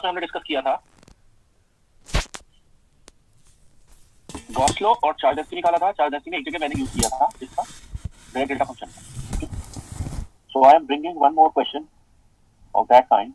Class में हमने discuss किया था, गॉस लॉ और चार्ज डेंसिटी निकाला था। चार्ज डेंसिटी में एक जगह मैंने यूज किया था इसका direct delta function. So I am bringing one more question of that kind.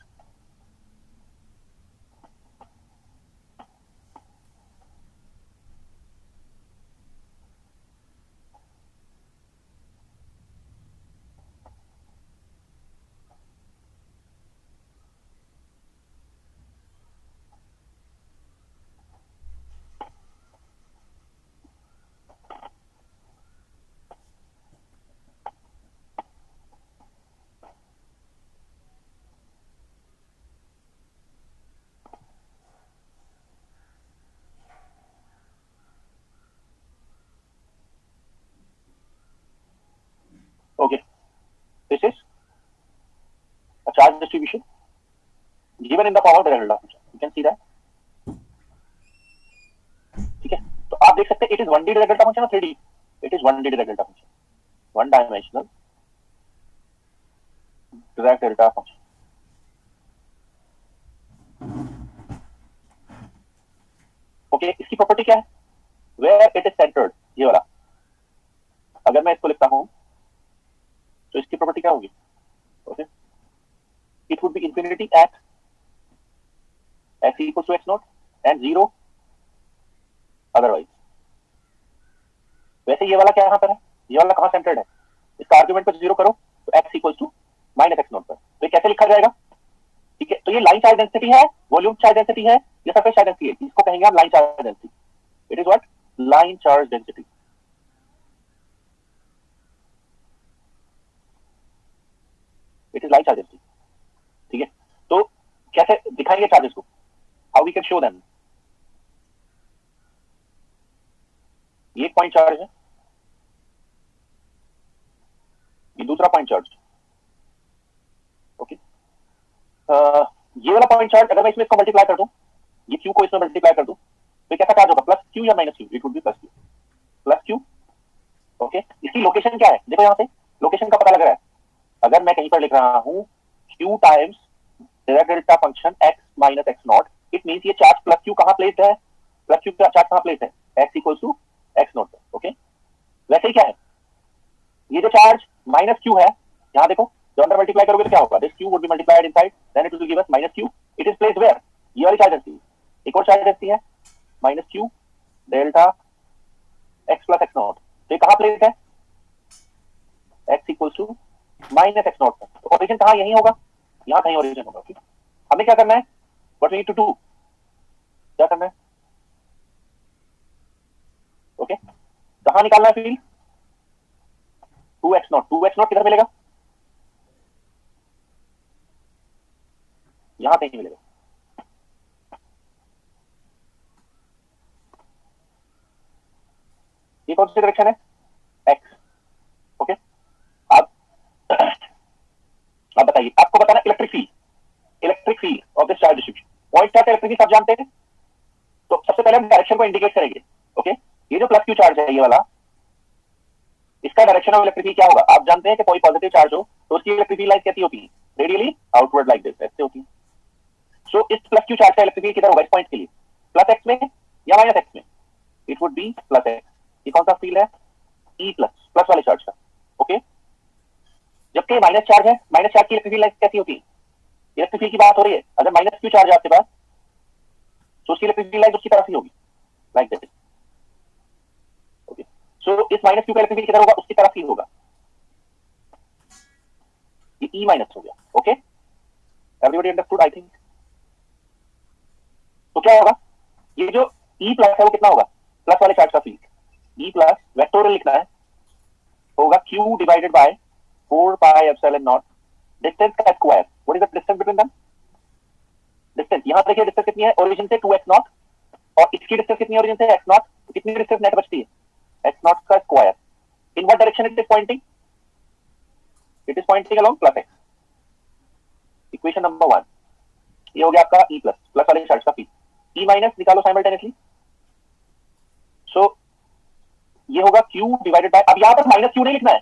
Okay, this is a charge distribution given in the form of direct delta function. You can see that. ठीक है, तो आप देख सकते हैं it is 1D direct delta function or 3D? It is 1D direct delta function, one dimensional direct delta function. Okay, इसकी property क्या है? Where it is centered, ये वाला। अगर मैं इसको लिखता हूं तो इसकी प्रॉपर्टी क्या होगी? Okay, it would be infinity at x equals to x naught and 0 otherwise। वैसे ये वाला क्या यहाँ पर है? ये वाला कहाँ सेंटर्ड है? इसका आर्गुमेंट को 0 करो तो x equals to minus x naught पर, तो ये कैसे लिखा जाएगा? ठीक है, तो ये लाइन चार्ज डेंसिटी है, वॉल्यूम चार्ज डेंसिटी है, ये सरफेस चार्ज डेंसिटी है, इसको कहेंगे हम line charge density. It is what? Line charge density. It is line charge density. ठीक है, तो कैसे दिखाएंगे चार्जेस को? How we can show them? ये एक पॉइंट चार्ज है, ये दूसरा पॉइंट चार्ज। ओके, ये वाला पॉइंट चार्ज अगर मैं इसमें इसको मल्टीप्लाई कर दूं, ये क्यू को इसमें मल्टीप्लाई कर दूं, तो कैसा चार्ज होगा? प्लस क्यू या minus Q? It would B plus Q, plus Q. Okay, इसकी लोकेशन क्या है? देखो यहां से लोकेशन का पता लग रहा है। अगर मैं कहीं पर लिख रहा हूं Q times direct delta function x minus x naught, it means ये चार्ज प्लस क्यू कहां प्लेस्ड है? प्लस क्यू का चार्ज कहां प्लेस्ड है? X equals to x naught. Okay, वैसे ही क्या है, ये जो चार्ज माइनस क्यू है, यहां देखो, जब अंदर मल्टीप्लाई करोगे तो क्या होगा? This Q would be multiplied inside, then it will give us minus Q. It is placed where? ये वाली चार्ज डेंसिटी। एक और चार्ज डेंसिटी है minus Q delta x plus x naught, तो ये कहां प्लेस्ड है? X equals to minus x naught. तो ओरिजिन कहां? यही होगा, यहां कहीं ओरिजिन होगा। ओके, हमें क्या करना है? What we need to do, क्या करना है? ओके, कहां निकालना है फील्ड? 2x0। 2x0 किधर मिलेगा? यहां कहीं मिलेगा। ये कौन सी डायरेक्शन है? x। ओके, अब बताइए, आपको बताना electric field of this charge distribution. Point charge electric field आप जानते हैं, तो सबसे पहले हम डायरेक्शन को इंडिकेट करेंगे। ओके, ये जो प्लस क्यू चार्ज है ये वाला, इसका डायरेक्शन ऑफ इलेक्ट्रिक फील्ड क्या होगा? आप जानते हैं कि कोई पॉजिटिव चार्ज हो तो उसकी इलेक्ट्रिक फील्ड लाइन कैसी होती है? रेडियली आउटवर्ड लाइक दिस, ऐसे होती है। सो इस प्लस क्यू चार्ज का इलेक्ट्रिक फील्ड किधर होगा इस पॉइंट के लिए? प्लस एक्स में या माइनस एक्स में? It would B plus x. ये कौन सा फील्ड है? ई प्लस वाले चार्ज का। ओके, जबकि माइनस चार्ज है, माइनस चार्ज की इलेक्ट्रिक फील्ड लाइन कैसी होती है? इलेक्ट्रिक फील्ड की बात हो रही है, अगर माइनस क्यू चार्ज है आपके पास तो उसकी इलेक्ट्रिक फील्ड लाइन उसकी तरफ ही होगी, लाइक दिस। ओके, सो इस माइनस क्यू का इलेक्ट्रिक फील्ड किधर होगा? उसकी तरफ ही होगा। ये ई माइनस हो गया। Okay, everybody understood I think? तो क्या होगा? ये जो ई प्लस है वो कितना होगा? प्लस वाले चार्ज का फील्ड। ई प्लस वेक्टोरियल लिखना है, होगा q divided by 4 pi epsilon naught distance का square. What is the distance between them? Distance यहां देखिए, डिस्टेंस कितनी है ओरिजिन से? 2x0, और इसकी डिस्टेंस कितनी है ओरिजिन से? x0। तो कितनी डिस्टेंस नेट बचती है? x0 का square. In what direction it is pointing? It is pointing along plus x। Equation number 1 ये हो गया आपका ई प्लस वाले चार्ज का फील्ड। ई माइनस निकालो साइमल्टेनियसली। सो ये होगा क्यू डिवाइडेड बाय, अब यहां पर माइनस क्यू नहीं लिखना है,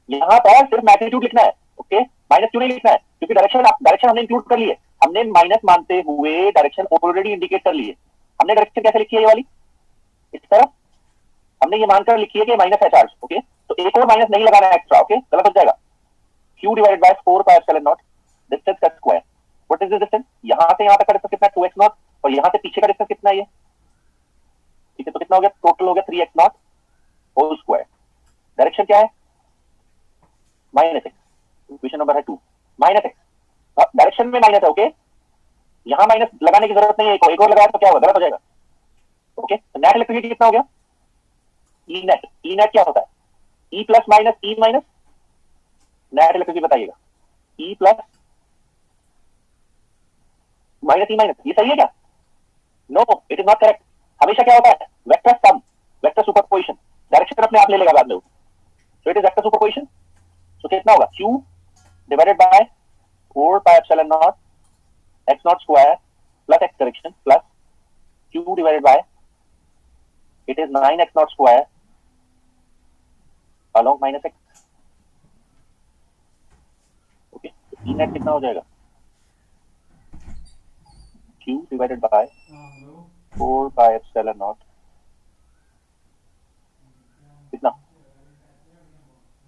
यहां पर सिर्फ मैग्नीट्यूड लिखना है। ओके, माइनस क्यू नहीं लिखना है, क्योंकि डायरेक्शन हमने इंक्लूड कर ली है। हमने माइनस मानते हुए डायरेक्शन ऑलरेडी इंडिकेट कर ली है। हमने डायरेक्शन कैसे लिखी है, ये वाली इस तरफ हमने ये मानकर लिखी है कि माइनस है चार्ज। ओके, तो एक और माइनस नहीं लगाना है एक्स्ट्रा। ओके, गलत हो जाएगा। q divided by 4 pi epsilon naught distance का square. What is the distance? यहां से यहां तक का डिस्टेंस कितना है, 2x नॉट, और यहां से पीछे का डिस्टेंस कितना है ये, ठीक है, तो कितना हो गया, टोटल हो गया 3x not whole square. Direction क्या है, माइनस x, इक्वेशन नंबर है 2 माइनस x, डायरेक्शन में माइनस है। ओके, यहां माइनस लगाने की जरूरत नहीं है, एक और लगाया तो क्या होगा, गलत हो जाएगा। ओके, तो नेट इलेक्ट्रिसिटी कितना हो गया, ई नेट। ई नेट क्या होता है, E plus minus E minus, net electricity बताइएगा, E plus minus E minus. ये सही है क्या? No, it is not correct. हमेशा क्या होता है, vector sum, vector superposition, direction अपने आप ले लेगा बाद में, so it is vector superposition. तो कितना होगा, q divided by 4 pi epsilon naught x naught square plus x direction plus q divided by it is 9x not square along minus x। Okay, E net कितना हो जाएगा, q divided by 4 pi epsilon naught, कितना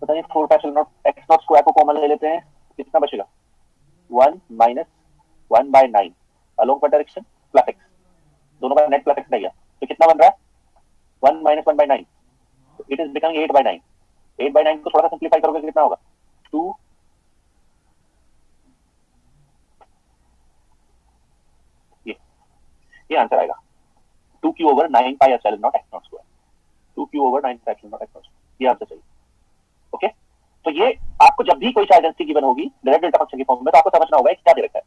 पता नहीं, 4 pi epsilon naught x naught square को common ले लेते हैं, कितना बचेगा, 1 minus 1 by 9 along what direction plus x, दोनों का नेट प्लस x रहेगा, तो कितना बन रहा है, 1 minus 1 by 9, it is becoming 8 by 9। 8 by 9 को थोड़ा सा सिंप्लीफाई करोगे तो कितना होगा, 2, ये आंसर आएगा 2q ओवर 9 पाई epsilon naught x naught square, 2q over 9 पाई epsilon naught x naught square, ये आंसर चाहिए। ओके, तो ये आपको जब भी कोई आइडेंटिटी गिवन होगी डायरेक्ट डेल्टा फंक्शन की फॉर्म में, तो आपको समझना होगा क्या दे रखा है।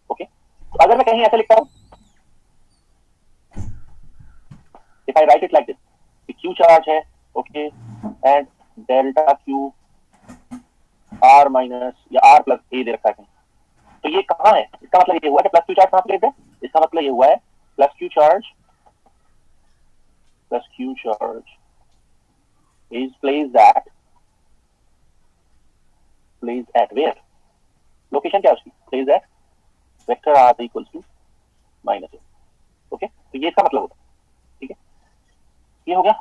ओके, तो अगर मैं कहीं ऐसे लिखता हूं, if I write it like this, q charge है, okay, and delta q r minus या r प्लस a दे रखा है, तो ये कहां है, इसका मतलब ये हुआ कि प्लस q चार्ज कहां प्लेस्ड है, इसका मतलब ये हुआ है plus q charge is placed at where, location क्या है उसकी, placed at vector r equals to minus a। Okay, तो ये इसका मतलब होता है, ठीक है, ये हो गया।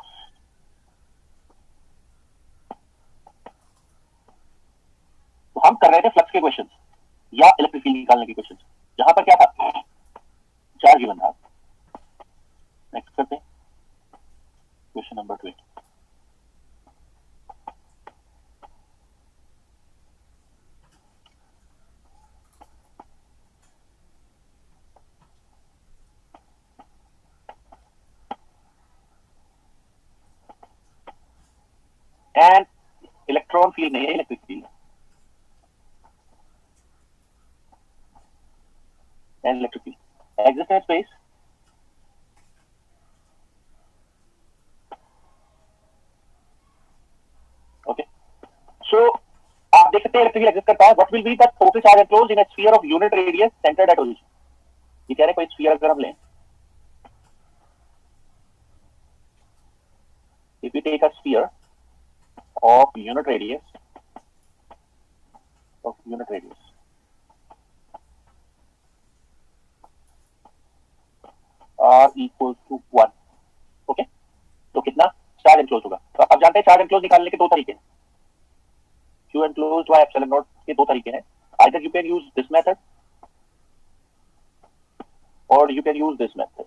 तो हम कर रहे थे फ्लक्स के क्वेश्चंस या इलेक्ट्रिक फील्ड निकालने के क्वेश्चंस, जहां पर क्या था, चार्ज गिवन था। नेक्स्ट करते हैं question number 20। And electron field नहीं है, electric field and electric field exist in space. Okay, so आप देख सकते हैं इलेक्ट्रिक फील्ड एग्जिस्ट करता है। What will be the total charge enclosed in a sphere of unit radius centred at origin. ये कह रहे हैं कोई स्फीयर अगर हम लें, if we take a sphere of unit radius r equals to 1, okay, तो कितना चार्ज एनक्लोज होगा। तो आप जानते हैं चार्ज एनक्लोज निकालने के दो तरीके हैं, q enclosed by epsilon naught के दो तरीके हैं, either you can use this method or you can use this method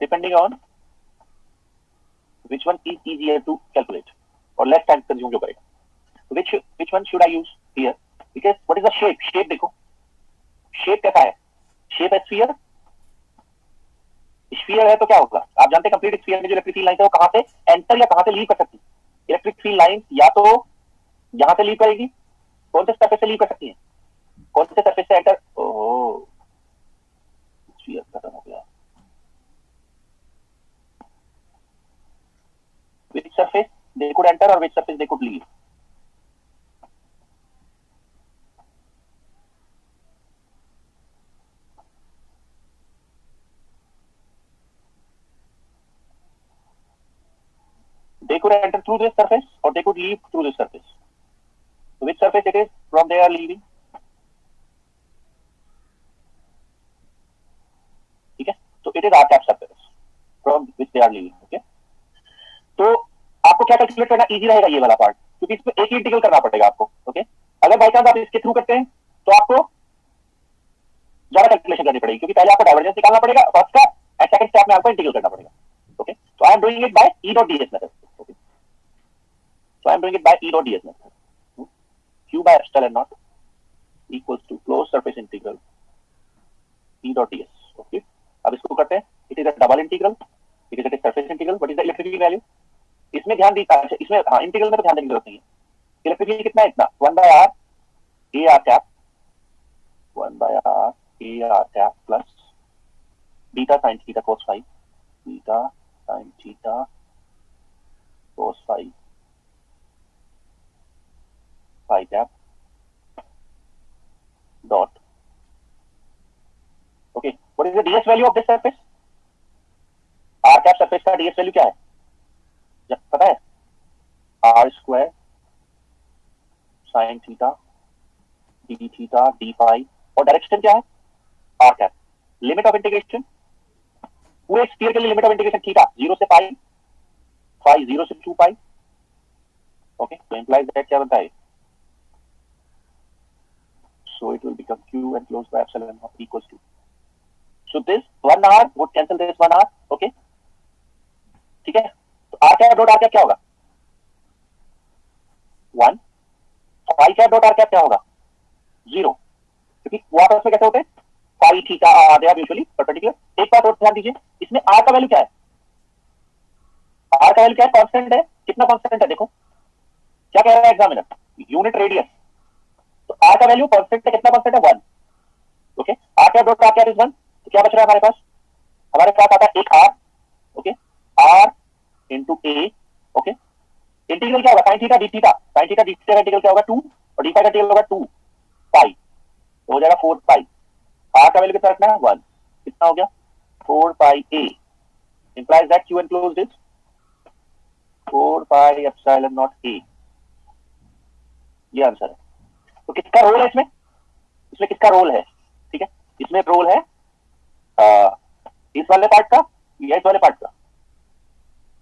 depending on which one is easier to calculate or less time consume जो करेगा। which one should I use here, because what is the shape देखो, shape कैसा है, shape है sphere, sphere है तो क्या होगा, आप जानते हैं कंप्लीट स्फीयर में जो इलेक्ट्रिक फील्ड लाइन है वो कहां से एंटर या कहां से लीव कर सकती है, इलेक्ट्रिक फील्ड लाइन या तो यहां से लीव करेगी, कौन से सरफेस से लीव कर सकती है, कौन से सरफेस से एंटर, ओह स्फीयर खत्म हो गया, which surface they could enter or which surface they could leave। they could enter through this surface or they could leave through this surface, so which surface it is from they are leaving, So it is r cap surface from which they are leaving. Okay, तो आपको क्या calculate करना easy रहेगा ये वाला part, क्योंकि इसमें एक ही इंटीग्रल करना पड़ेगा आपको. ओके, अगर बाई चांस आप इसके थ्रू करते हैं तो आपको ज्यादा कैलकुलेशन करनी पड़ेगी, क्योंकि पहले आपको डाइवर्जेंस निकालना पड़ेगा फर्स्ट का, एंड सेकंड स्टेप में आपको इंटीग्रल करना पड़ेगा. Okay, so I am doing it by E dot ds method. Okay, so I am doing it by E dot ds method. Q by epsilon naught equals to closed surface integral E dot ds. Okay, अब इसको करते हैं. It is a double integral because it is surface integral. What is the electric field value? इसमें ध्यान दी, इसमें हाँ integral में तो ध्यान देने की जरूरत नहीं है. इलेक्ट्रिक फील्ड कितना है? इतना 1 by r a r cap 1 by r a r cap plus beta sin theta cos phi beta sin theta cos phi phi cap dot. Okay, what is the ds value of this surface? r cap surface का ds value क्या है पता है? r square sin theta d theta d phi, और direction क्या है? r cap. Limit of integration पूरे sphere के लिए लिमिट ऑफ इंटीग्रेशन थीटा 0 से पाई, phi 0 से 2 पाई. ओके, तो इंप्लाइज दैट क्या बनता है? So it will become q enclosed by epsilon naught equals to, so this 1 r would cancel this 1 r. Okay, ठीक है, तो r cap dot r cap क्या होगा? 1. phi cap dot r cap क्या होगा? 0, क्योंकि वो आपस में कैसे होते हैं? phi theta they are mutually perpendicular. एक बात और ध्यान दीजिए, इसमें r का वैल्यू क्या है? r का वैल्यू क्या है? कांस्टेंट है. कितना कांस्टेंट है? देखो क्या कह रहा है एग्जामिनर, यूनिट रेडियस. तो r का वैल्यू कांस्टेंट है. कितना कांस्टेंट है? 1. Okay, r cap dot r cap is 1. तो क्या बच रहा है हमारे पास? हमारे पास आता है एक r. Okay, r into a. Okay, integral क्या होगा? sin theta d theta. sin theta d theta का इंटीग्रल क्या होगा? 2, और d फाई का इंटीग्रल होगा 2 पाई, तो हो जाएगा 4 पाई. r का वैल्यू कितना रखना है? 1. कितना हो गया? 4 पाई a. implies that q enclosed is 4 pi epsilon naught a. ये आंसर है. तो किसका रोल है इसमें? इसमें किसका रोल है? ठीक है, इसमें रोल है इस वाले पार्ट का या इस वाले पार्ट का.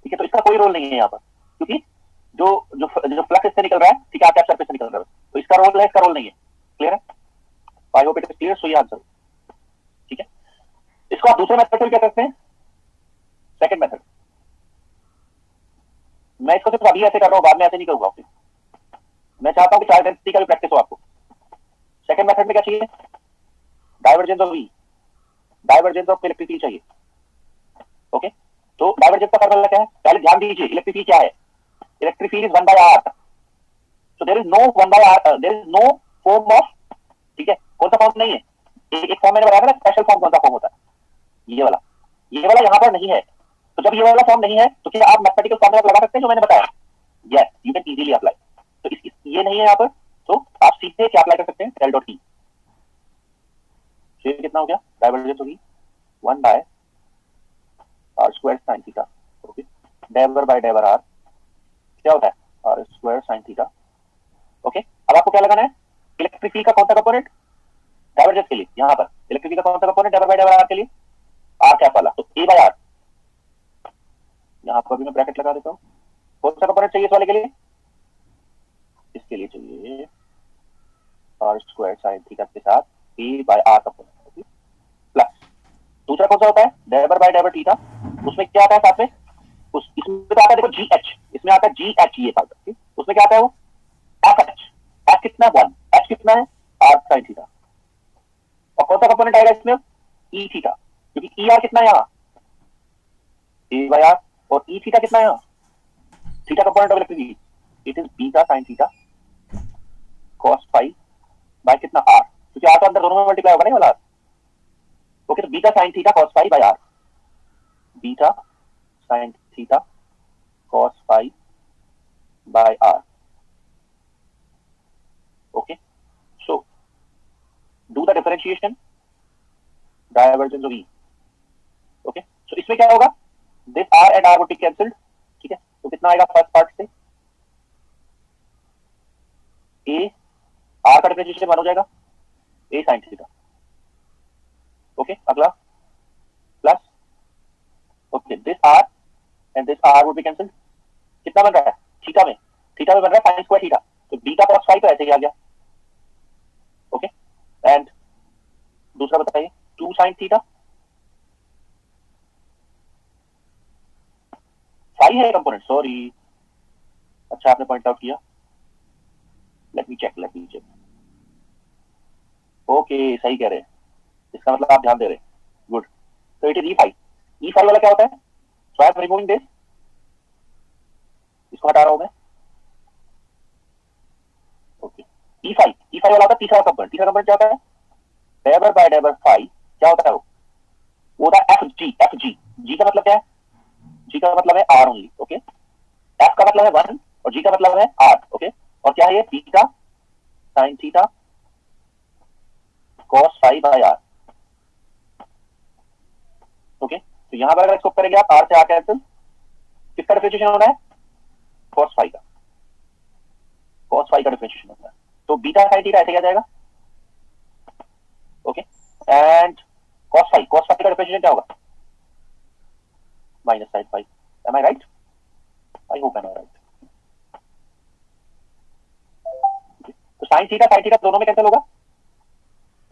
ठीक है, तो इसका कोई रोल नहीं है यहाँ पर, क्योंकि जो जो जो फ्लक्स इससे निकल रहा है, ठीक है, आप सरफेस से निकल रहा है, तो इसका रोल है, इसका रोल नहीं है. क्लियर है? I hope it is clear. So ये आंसर. ठीक है, इसको आप दूसरे मेथड से क्या करते हैं? Second method. मैं इसको सिर्फ अभी ऐसे कर रहा हूँ, बाद में ऐसे नहीं करूंगा. मैं चाहता हूँ कि चार्ज डेंसिटी का भी प्रैक्टिस हो आपको. सेकंड मेथड में क्या चाहिए? Divergence of V, divergence of electric field चाहिए. ओके, तो डाइवर्जेंस का फॉर्मूला क्या है? पहले ध्यान दीजिए, इलेक्ट्रिक फील्ड क्या है? Electric field is 1 by r. So there is no 1 by r, there is no form of. ठीक है, कौन सा फॉर्म नहीं है? एक फॉर्म मैंने बताया था ना, स्पेशल फॉर्म. कौन सा फॉर्म होता है? ये वाला. ये वाला यहाँ पर नहीं है. तो जब ये वाला फॉर्म नहीं है तो क्या आप मैथमेटिकल फॉर्मूला लगा सकते हैं जो मैंने बताया? Yes, you can easily apply. तो ये नहीं है यहाँ पर, तो आप सीधे क्या अप्लाई कर सकते हैं? Del dot E. कितना हो गया? डाइवर्जेंस होगी 1 by r square sin theta. Okay, डेवर बाय डेवर r क्या होता है? r square sin theta. Okay, अब आपको क्या लगाना है? इलेक्ट्रिक फील्ड का कौन सा कंपोनेंट डाइवर्जेंस के लिए? यहाँ पर इलेक्ट्रिक फील्ड का कौन सा कंपोनेंट डेवर बाय डेवर r के लिए? r कैप वाला. तो a by r, यहाँ पर भी मैं ब्रैकेट लगा देता हूँ. कौन सा कंपोनेंट चाहिए इस वाले के लिए? इसके लिए चाहिए r स्क्वायर sin थीटा के साथ a by r component. Plus दूसरा कौन सा होता है? डेवर बाय डेवर थीटा. उसमें क्या आता है साथ में? इसमें तो आता है, देखो GH, इसमें आता है GH ये पार्ट. उसमें क्या आता है? वो FH. H कितना है? 1. H कितना है? r sin theta. और कौन सा कंपोनेंट आएगा इसमें? E थीटा, क्योंकि ER कितना है यहाँ? a by r. और E थीटा कितना है यहाँ? Theta component of electric field. It is beta sin theta cos phi by कितना? r, क्योंकि r तो अंदर दोनों में मल्टीप्लाई होगा नहीं वाला. ओके, तो beta sin theta cos phi बाय r. Beta sin theta cos phi by r. Okay, so do the differentiation, divergence of E. Okay, so इसमें क्या होगा? This r and r would be cancelled. ठीक है, तो कितना आएगा फर्स्ट पार्ट से? a r का डिफरेंशिएशन 1 हो जाएगा a sin थीटा. ओके, अगला plus okay, this R and this R would be cancelled. कितना बन रहा है थीटा में? थीटा में बन रहा है साइन स्क्वायर थीटा, तो बीटा कॉस फाई तो ऐसे ही आ गया। ओके, एंड दूसरा बताइए, 2 साइन थीटा, फाई है कंपोनेंट, सॉरी, अच्छा आपने पॉइंट आउट किया, लेट मी चेक। ओके, सही कह रहे हैं, इसका मतलब आप ध्यान दे रहे हैं, गुड। तो it is E phi. E phi वाला क्या होता है? So I am removing this, इसको हटा रहा हूं मैं। ओके, ई फाई वाला होता है तीसरा कंपोनेंट। तीसरा कंपोनेंट क्या होता है? डेबर बाय डेबर फाई, क्या होता है वो होता है एफ जी। एफ जी, जी का मतलब क्या है? जी का मतलब है आर ओनली। ओके, एफ का मतलब है 1 और जी का मतलब है आर। ओके, और क्या है ये? Beta sine theta cos phi by R. Okay, तो यहां पर अगर इसको करेंगे आप, आर से आर कैंसिल, किसका डिफरेंशिएशन होना है? कॉस फाई का। कॉस फाई का डिफरेंशिएशन होना है, तो बीटा साइन थीटा ऐसे आ जाएगा। ओके, एंड कॉस फाई का डिफरेंशिएशन क्या होगा? Minus sine phi. Am I right? I hope am I right. तो साइन थीटा दोनों में कैंसिल होगा,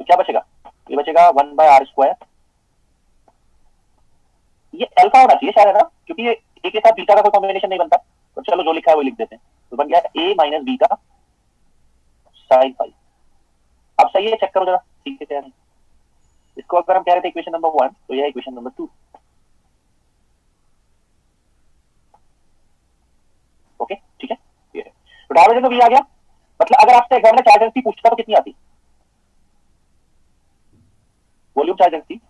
तो क्या बचेगा? ये बचेगा 1 बाय आर स्क्वायर। ये अल्फा होना चाहिए शायद, है ना, क्योंकि ये ए के साथ बीटा का कोई कॉम्बिनेशन नहीं बनता। तो चलो जो लिखा है वो लिख देते हैं, तो बन गया ए माइनस बीटा साइन फाई। अब सही है, चेक करो जरा ठीक है क्या नहीं। इसको अगर हम कह रहे थे इक्वेशन नंबर 1, तो यह इक्वेशन नंबर 2। ओके, ठीक है, ये है। तो डायवर्जेंस तो भी आ गया। मतलब अगर आपसे एग्जामिनर चार्ज डेंसिटी पूछता तो कितनी आती? Volume charge density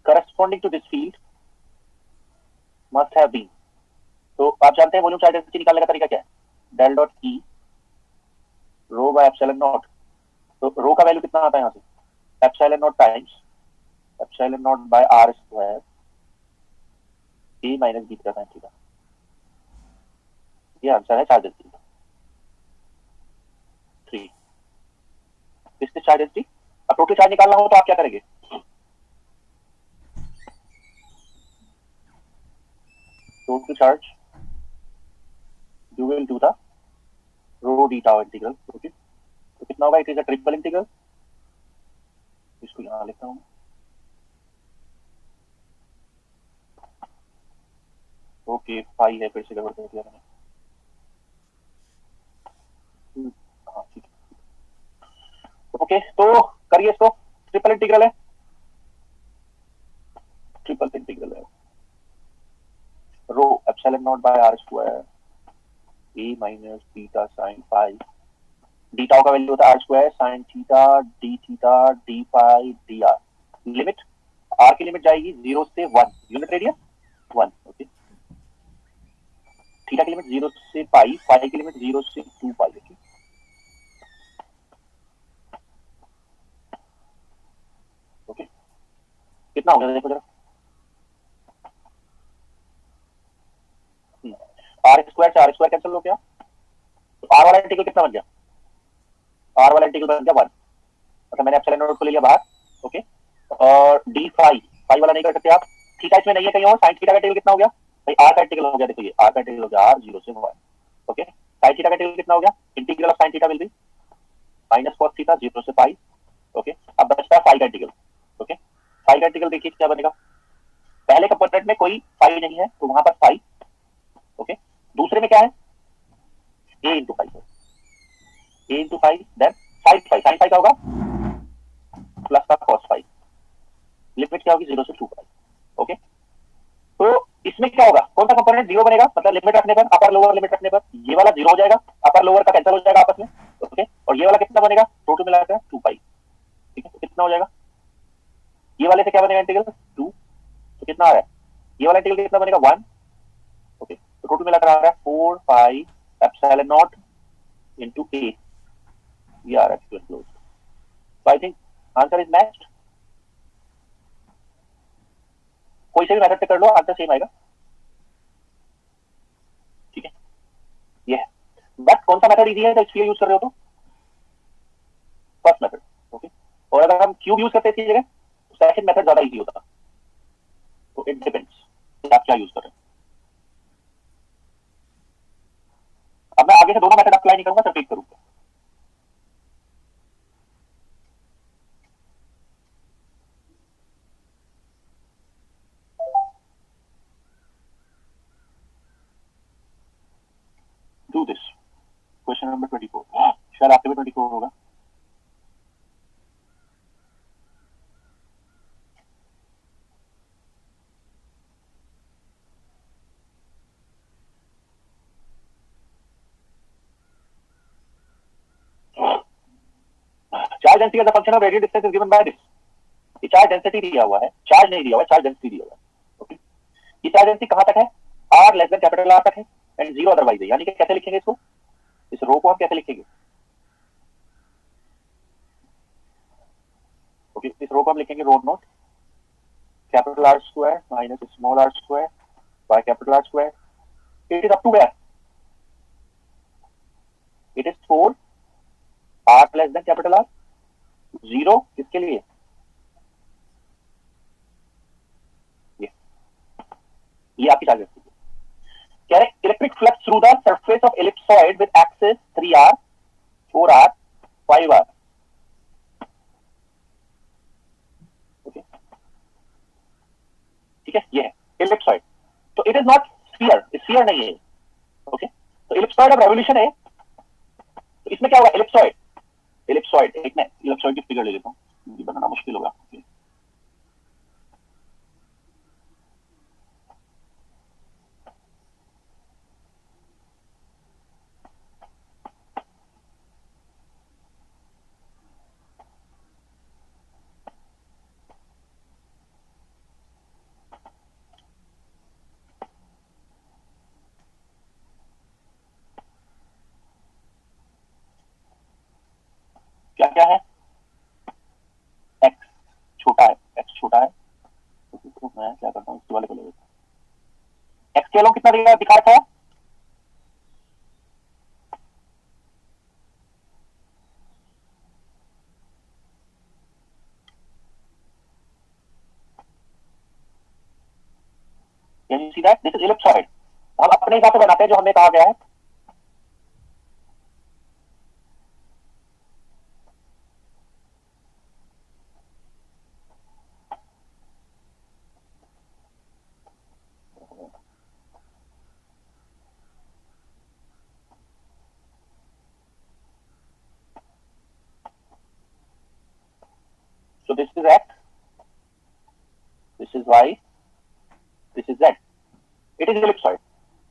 corresponding to this field must have been. तो आप जानते हैं वॉल्यूम चार्ज डेंसिटी निकालने का तरीका क्या है? Del dot E rho by epsilon naught. तो रो का वैल्यू कितना आता है यहां से? Epsilon naught times epsilon naught by are square A minus beta sine theta. ये आंसर है चार्ज डेंसिटी 3। इससे चार्ज डेंसिटी। अब टोटल चार्ज निकालना हो तो आप क्या करेंगे? Total charge you will do the rho D tau integral. Okay, तो कितना होगा? It is a triple integral. इसको यहां लिखता हूं। ओके, फाई है, फिर से गड़बड़ कर दिया मैंने। हाँ ठीक है। ओके, तो करिए इसको। ट्रिपल इंटीग्रल है, ट्रिपल इंटीग्रल है। Rho epsilon naught by are square A minus beta sine phi. D tau का वैल्यू होता है are square sine theta D phi d r. Limit, r की लिमिट जाएगी 0 से 1, यूनिट रेडियस 1। ओके, थीटा की limit 0 से पाई, phi की limit 0 से 2 पाई। ओके, ओके, कितना हो गया देखो जरा। आर स्क्वायर से आर स्क्वायर कैंसिल हो गया, तो आर वाला इंटीग्रल कितना बन गया? आर वाला इंटीग्रल बन गया 1, मतलब मैंने एप्सिलॉन नॉट को ले लिया बाहर। ओके, और डी फाई, फाई वाला नहीं कर सकते आप, थीटा इसमें नहीं है कहीं और। साइन थीटा का इंटीग्रल कितना हो गया भाई? आर का इंटीग्रल हो गया, देखो ये आर का इंटीग्रल हो गया, आर 0 से 1। ओके, साइन थीटा का इंटीग्रल कितना हो गया? Integral of sine theta will be minus cos theta 0 से पाई। ओके, अब बचता है फाई का इंटीग्रल। ओके, फाई का इंटीग्रल देखिए क्या बनेगा। पहले कंपोनेंट में कोई फाई नहीं है तो वहां पर फाई। ओके, दूसरे में क्या है? A into phi, a into phi, then sine phi. Sine phi का होगा प्लस का कॉस फाई। लिमिट क्या होगी? 0 से 2 पाई। ओके, तो इसमें क्या होगा? कौन सा कंपोनेंट जीरो बनेगा? मतलब लिमिट रखने पर, अपर लोअर लिमिट रखने पर ये वाला जीरो हो जाएगा, अपर लोअर का कैंसिल हो जाएगा आपस में। ओके, और ये वाला कितना बनेगा? टोटल मिलाकर 2 पाई। ठीक है, तो कितना हो जाएगा? ये वाले से क्या बनेगा इंटीग्रल? 2, तो कितना आ रहा है? ये वाला इंटीग्रल कितना बनेगा? 1। ओके, तो टोटल मिलाकर आ रहा है 4 पाई एप्सिलॉन नॉट इनटू ए। ये आ रहा है क्लोज। तो I think answer is matched. कोई से भी मेथड से कर लो, आंसर सेम आएगा। ठीक है, ये है। बट कौन सा मेथड इजी है तो इसलिए यूज कर रहे हो? तो फर्स्ट मेथड। ओके, और अगर हम क्यूब यूज करते हैं इसकी जगह, तो सेकंड मेथड ज्यादा इजी होता है। तो इट डिपेंड्स आप क्या यूज कर रहे हैं। अब मैं आगे से दोनों मेथड अप्लाई नहीं करूंगा, सिर्फ एक करूंगा। डू दिस क्वेश्चन नंबर 24, शायद आपके भी 24 होगा। Charge density as a function of radial distance is given by this. ये चार्ज डेंसिटी दिया हुआ है, चार्ज नहीं दिया हुआ है, चार्ज डेंसिटी दिया हुआ है। ओके, ये चार्ज डेंसिटी कहां तक है? R less than capital R तक है एंड जीरो अदरवाइज है। यानी कि कैसे लिखेंगे इसको, इस रो को हम कैसे लिखेंगे? ओके, इस रो को हम लिखेंगे rho naught capital R square minus small r square by capital R square. It is up to where? It is 4 r less than capital R, zero किसके लिए? ये आपकी चार्ज डेंसिटी है। Electric flux through the surface of ellipsoid with axis 3r 4r 5r। Okay, ठीक है, ये है ellipsoid. तो it is not sphere, sphere नहीं है। ओके, तो एलिप्सॉइड ऑफ रेवोल्यूशन है, तो इसमें क्या होगा? एलिप्सॉइड, एलिप्सॉइड एक मैं एलिप्सॉइड की फिगर ले लेता हूँ, ये बनाना मुश्किल होगा। क्या क्या है? एक्स छोटा है, एक्स छोटा है, तो मैं क्या करता हूँ, इस वाले को ले लेता हूँ। एक्स के अलोंग कितना दिखा था? Can you see that? This is ellipsoid. हम अपने हिसाब से बनाते हैं जो हमें कहा गया है। So this is x, this is y, this is z. It is ellipsoid.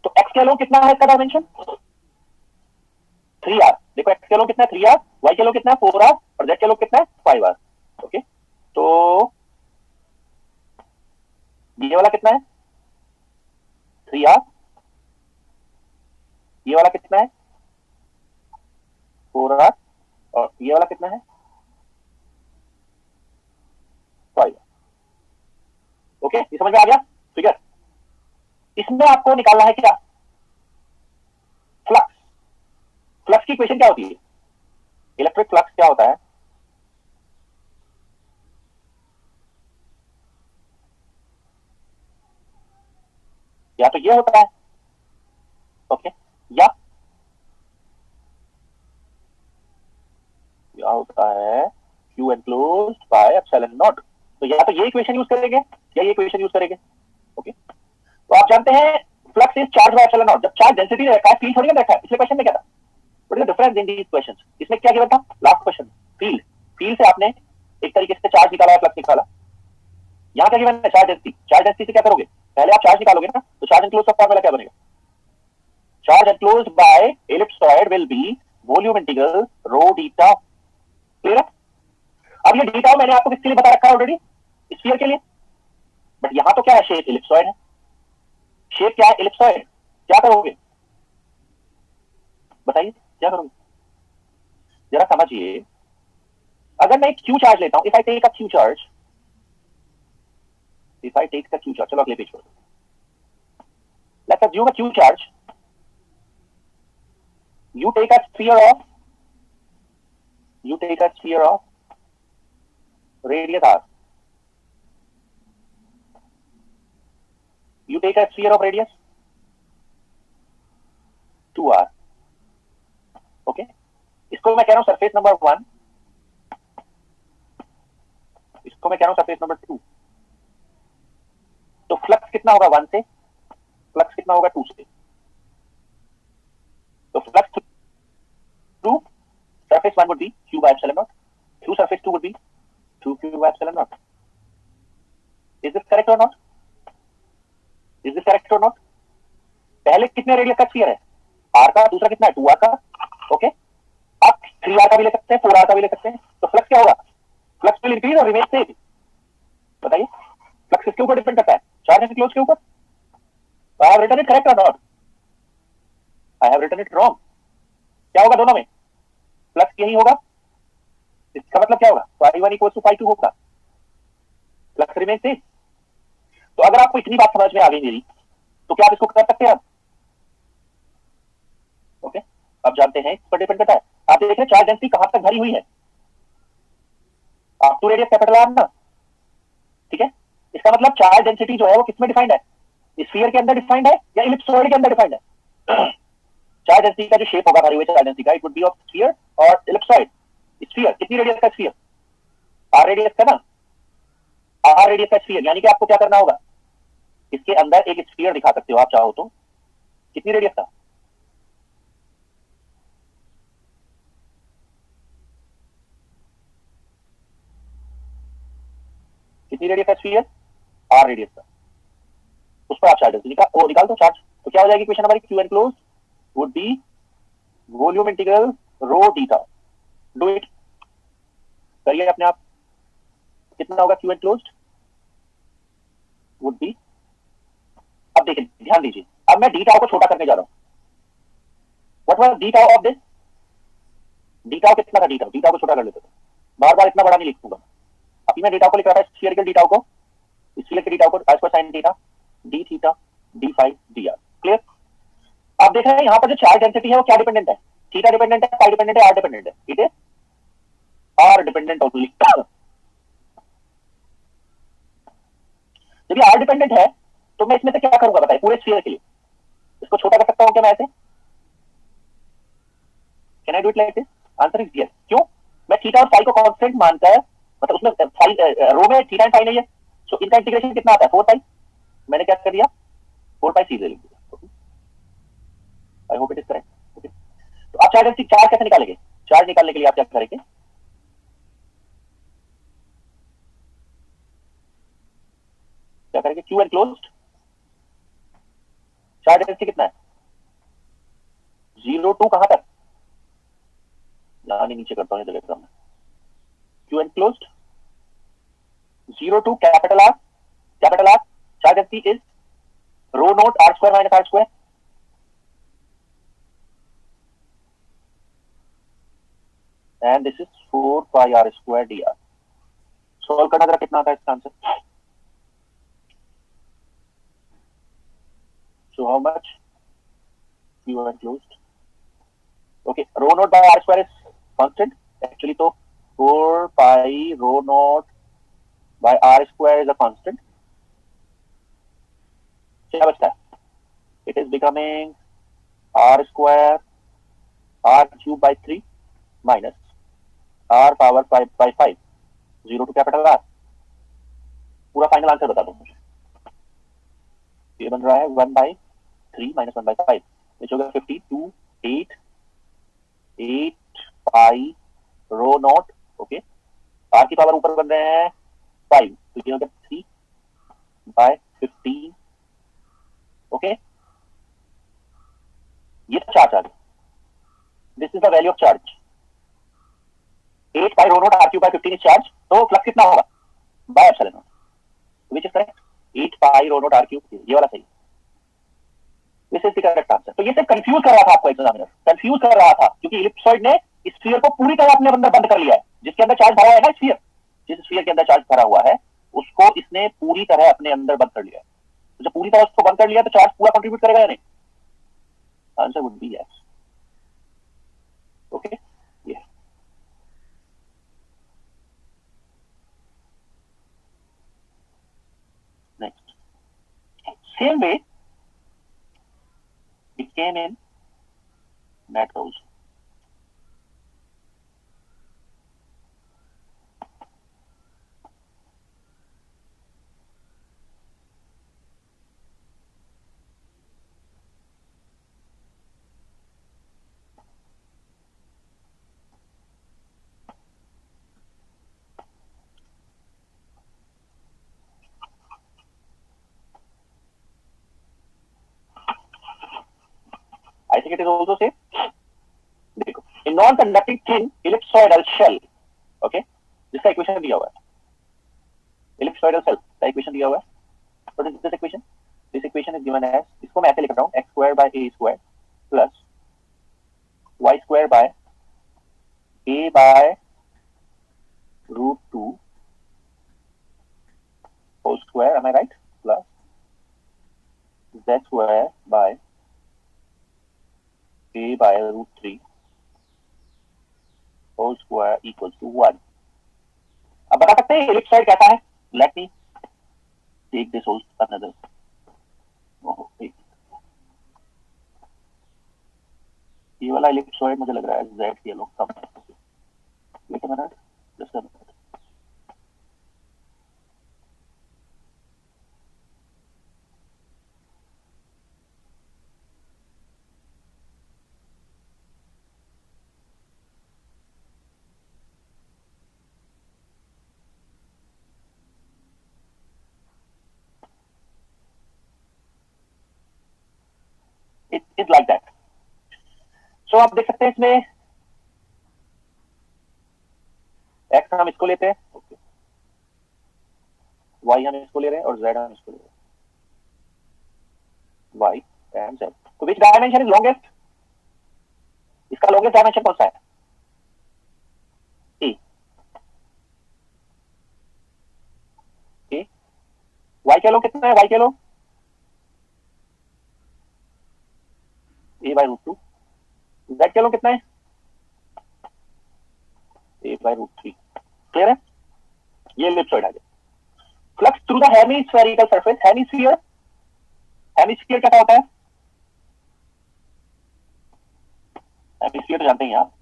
तो x के अलोंग कितना है इसका डायमेंशन? 3r। देखो x के अलोंग कितना है? 3r, y के अलोंग कितना है? 4r और z के अलोंग कितना है? 5r। ओके, तो ये वाला कितना है? 3r। ये वाला कितना है? 4r और ये वाला कितना है? 5r। ओके, ये समझ में आ गया फिगर? इसमें आपको निकालना है क्या? फ्लक्स। फ्लक्स की इक्वेशन क्या होती है? इलेक्ट्रिक फ्लक्स क्या होता है? या तो ये होता है, ओके, या होता है Q enclosed by epsilon not. तो या तो ये इक्वेशन यूज करेंगे या ये इक्वेशन यूज करेंगे। ओके, तो आप जानते हैं flux is charge by epsilon not. जब चार्ज डेंसिटी ने रखा है, फील्ड थोड़ी ना रखा है। पिछले क्वेश्चन में क्या था? What is the difference in these questions? इसमें क्या गिवन था लास्ट क्वेश्चन? फील्ड। फील्ड से आपने एक तरीके से चार्ज निकाला है, फ्लक्स निकाला। यहाँ क्या गिवन है? Charge density. चार्ज डेंसिटी से क्या करोगे? पहले आप चार्ज निकालोगे ना, तो चार्ज एनक्लोज्ड का फॉर्मूला क्या बनेगा? Charge enclosed by ellipsoid will be volume integral rho D tau. Clear है? अब ये डीटा मैंने आपको किसके लिए बता रखा है ऑलरेडी? स्फीयर के लिए। बट यहां तो क्या है? शेप एलिप्सॉइड है। शेप क्या है? एलिप्सॉइड। क्या करोगे बताइए, क्या करोगे? जरा समझिए। अगर मैं एक क्यू चार्ज लेता हूं, if I take a Q charge, if I take a Q charge, चलो अगले पेज पर। Let's assume a Q charge, you take a sphere of radius r. You take a sphere of radius 2r. Okay, इसको मैं कह रहा हूं surface number 1, इसको मैं कह रहा हूं सरफेस नंबर 2. तो फ्लक्स कितना होगा 1 से, फ्लक्स कितना होगा 2 से. तो flux through surface 1 would be q by epsilon naught, through surface 2 would be 2q by epsilon naught. Is this correct or not? Is this correct or not? पहले कितने रेडियस का स्फीयर है, r का, दूसरा कितना है 2r का. Okay, आप 3r का भी ले सकते हैं, 4r का भी ले सकते हैं. तो फ्लक्स क्या होगा, फ्लक्स विल इंक्रीज और रिमेन सेम. बताइए फ्लक्स किसके ऊपर डिपेंड करता है, चार्ज एंड क्लोज के ऊपर. I have written it correct और not, I have written it wrong. क्या होगा दोनों में, फ्लक्स यही होगा. इसका मतलब क्या होगा, phi1 equals to phi2 होगा, फ्लक्स रिमेन सेम. तो अगर आपको इतनी बात समझ में आ गई मेरी, तो क्या आप इसको कर सकते हैं. ओके, आप जानते हैं इस पर डिपेंड करता है. आप देख रहे हैं चार्ज डेंसिटी कहां तक भरी हुई है, आप टू रेडियस कैपिटल आर ना. ठीक है, इसका मतलब चार्ज डेंसिटी जो है वो किसमें डिफाइंड है, स्फीयर के अंदर डिफाइंड है या इलिप्सॉइड के अंदर डिफाइंड है. चार्ज डेंसिटी का जो शेप होगा भरी हुई चार्ज डेंसिटी का, it would B of sphere और इलिप्सॉइड. स्फीयर कितनी रेडियस का स्फीयर, आर रेडियस का ना, आर रेडियस का स्फीयर. यानी कि आपको क्या करना होगा, इसके अंदर एक स्फीयर दिखा सकते हो आप चाहो तो, कितनी रेडियस का, कितनी रेडियस का स्फीयर, आर रेडियस का. उस पर आप चार्ज निकाल दो चार्ज. तो क्या हो जाएगी इक्वेशन हमारी, Q enclosed would be volume integral rho D tau. Do it, करिए अपने आप. कितना होगा क्यू एनक्लोज्ड वुड बी, अब देखिए ध्यान दीजिए, अब मैं डी टाउ को छोटा करने जा रहा हूं. What was D tau of this, D tau कितना था, डी टाउ को छोटा कर लेते थे. बार बार इतना बड़ा नहीं लिखूंगा. अभी मैं डी टाउ को लिख रहा था, स्फीयरिकल डी टाउ को, स्फीयर के डी टाउ को I square sin theta d theta D phi d r. Clear. आप देख रहे हैं यहां पर जो चार्ज डेंसिटी है वो क्या डिपेंडेंट है, थीटा डिपेंडेंट है, फाई डिपेंडेंट है, आर डिपेंडेंट है. It is R dependent only. जब ये आर डिपेंडेंट है तो मैं इसमें से क्या करूंगा बताइए, पूरे स्फीयर के लिए इसको छोटा कर सकता हूं क्या मैं ऐसे, can I do it like this. Answer is yes. क्यों, मैं थीटा और फाई को कांस्टेंट मानकर, मतलब उसमें फाई रो में थीटा एंड फाई नहीं है, सो इनका इंटीग्रेशन कितना आता है 4 पाई. मैंने क्या कर दिया 4 पाई सीधे लिख दिया. आई hope it is correct. Okay, तो आप चार्ज कैसे निकालेंगे, चार्ज निकालने के लिए आप क्या करेंगे, क्या करेंगे, क्यू एनक्लोज्ड चार्ज डेंसिटी कितना है 0 टू कहां तक, यहां नीचे करता हूं जगह में. Q enclosed 0 to capital R charge density is rho naught R square minus R square. And this is 4 pi are square D R. Solve करना जरा कितना आता है इसका answer. So how much Q enclosed? Okay, rho naught by r square is constant. Actually, तो 4 pi rho naught by r square is a constant. क्या बचता है? It is becoming r square r cube by 3 minus r power 5 by 5. 0 to capital R. पूरा final answer बता दो मुझे. ये बन रहा है 1 by 3 minus 1 by 5, which होगा 52 8 pi rho naught. Okay, R की पावर ऊपर बन रहे हैं 5, तो ये होगा 3 by 15. ओके, ये चार्ज आ गया. This is the value of charge. 8 pi rho naught R Q by 15 is charge. तो फ्लक्स कितना होगा by epsilon naught, which is correct 8 pi rho naught R Q. ये वाला सही. This is the correct answer. तो ये सिर्फ confuse कर रहा था आपको, एग्जामिनर कंफ्यूज कर रहा था क्योंकि इलिप्सॉइड ने स्फीयर को पूरी तरह अपने अंदर बंद कर लिया है. जिसके अंदर चार्ज भरा है ना स्फीयर, जिस स्फीयर के अंदर चार्ज भरा हुआ है उसको इसने पूरी तरह अपने अंदर बंद कर लिया है. तो जब पूरी तरह उसको बंद कर लिया तो चार्ज पूरा कंट्रीब्यूट करेगा या नहीं. Answer would be yes. Okay, ये next same way it came in net also. I think it is also same. देखो, in non-conducting thin ellipsoidal shell, okay, जिसका इक्वेशन दिया हुआ है, ellipsoidal shell का इक्वेशन दिया हुआ है. What is this equation? This equation is given as, इसको मैं ऐसे लिख रहा हूँ, x square by a square plus y square by a by root 2 whole square, am I right? Plus z square by a by root 3 whole square equals to 1. अब बता सकते हैं ellipsoid कैसा है? Let me take this whole another. Oh, ये वाला ellipsoid मुझे लग रहा है z ये लोग कम. Wait a minute, just a minute. It is like that. So आप देख सकते हैं इसमें x हम इसको लेते हैं, okay. y हम इसको ले रहे हैं और z हम इसको ले रहे हैं, y and z. तो which dimension is longest? इसका longest dimension कौन सा है? a. a. y के लो कितना है? y के लो a by root 2. z के लो कितना है? a by root 3. क्लियर है? ये ellipsoid आ गया. Flux through the hemispherical surface. Hemisphere, hemisphere क्या होता है? हेमिस्फीयर तो जानते हैं आप.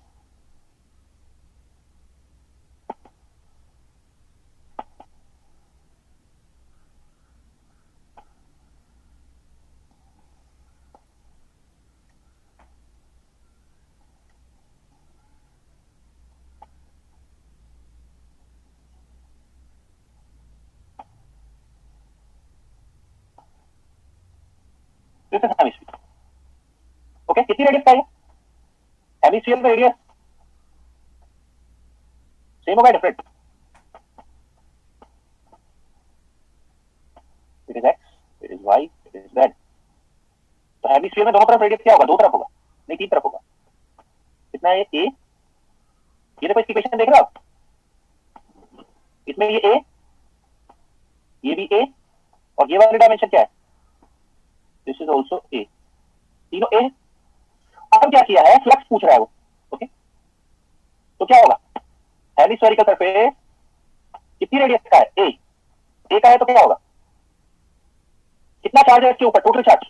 This is hemisphere. ओके, कितनी रेडियस का है? हेमिस्फीयर का रेडियस सेम होगा, different? It is x, it is y, it is z. तो हेमिस्फीयर में दोनों तरफ रेडियस क्या होगा? दो तरफ होगा, नहीं तीन तरफ होगा. कितना है? a. ये देखो इसकी इक्वेशन देख रहे हो आप, इसमें ये a, ये भी a, और ये वाली डायमेंशन क्या है? This is also a. तीनों a. अब क्या किया है? फ्लक्स पूछ रहा है वो, ओके. तो क्या होगा? हेमिस्फेरिकल सरफेस कितनी रेडियस का है? a. a का है तो क्या होगा? कितना चार्ज है इसके ऊपर? टोटल चार्ज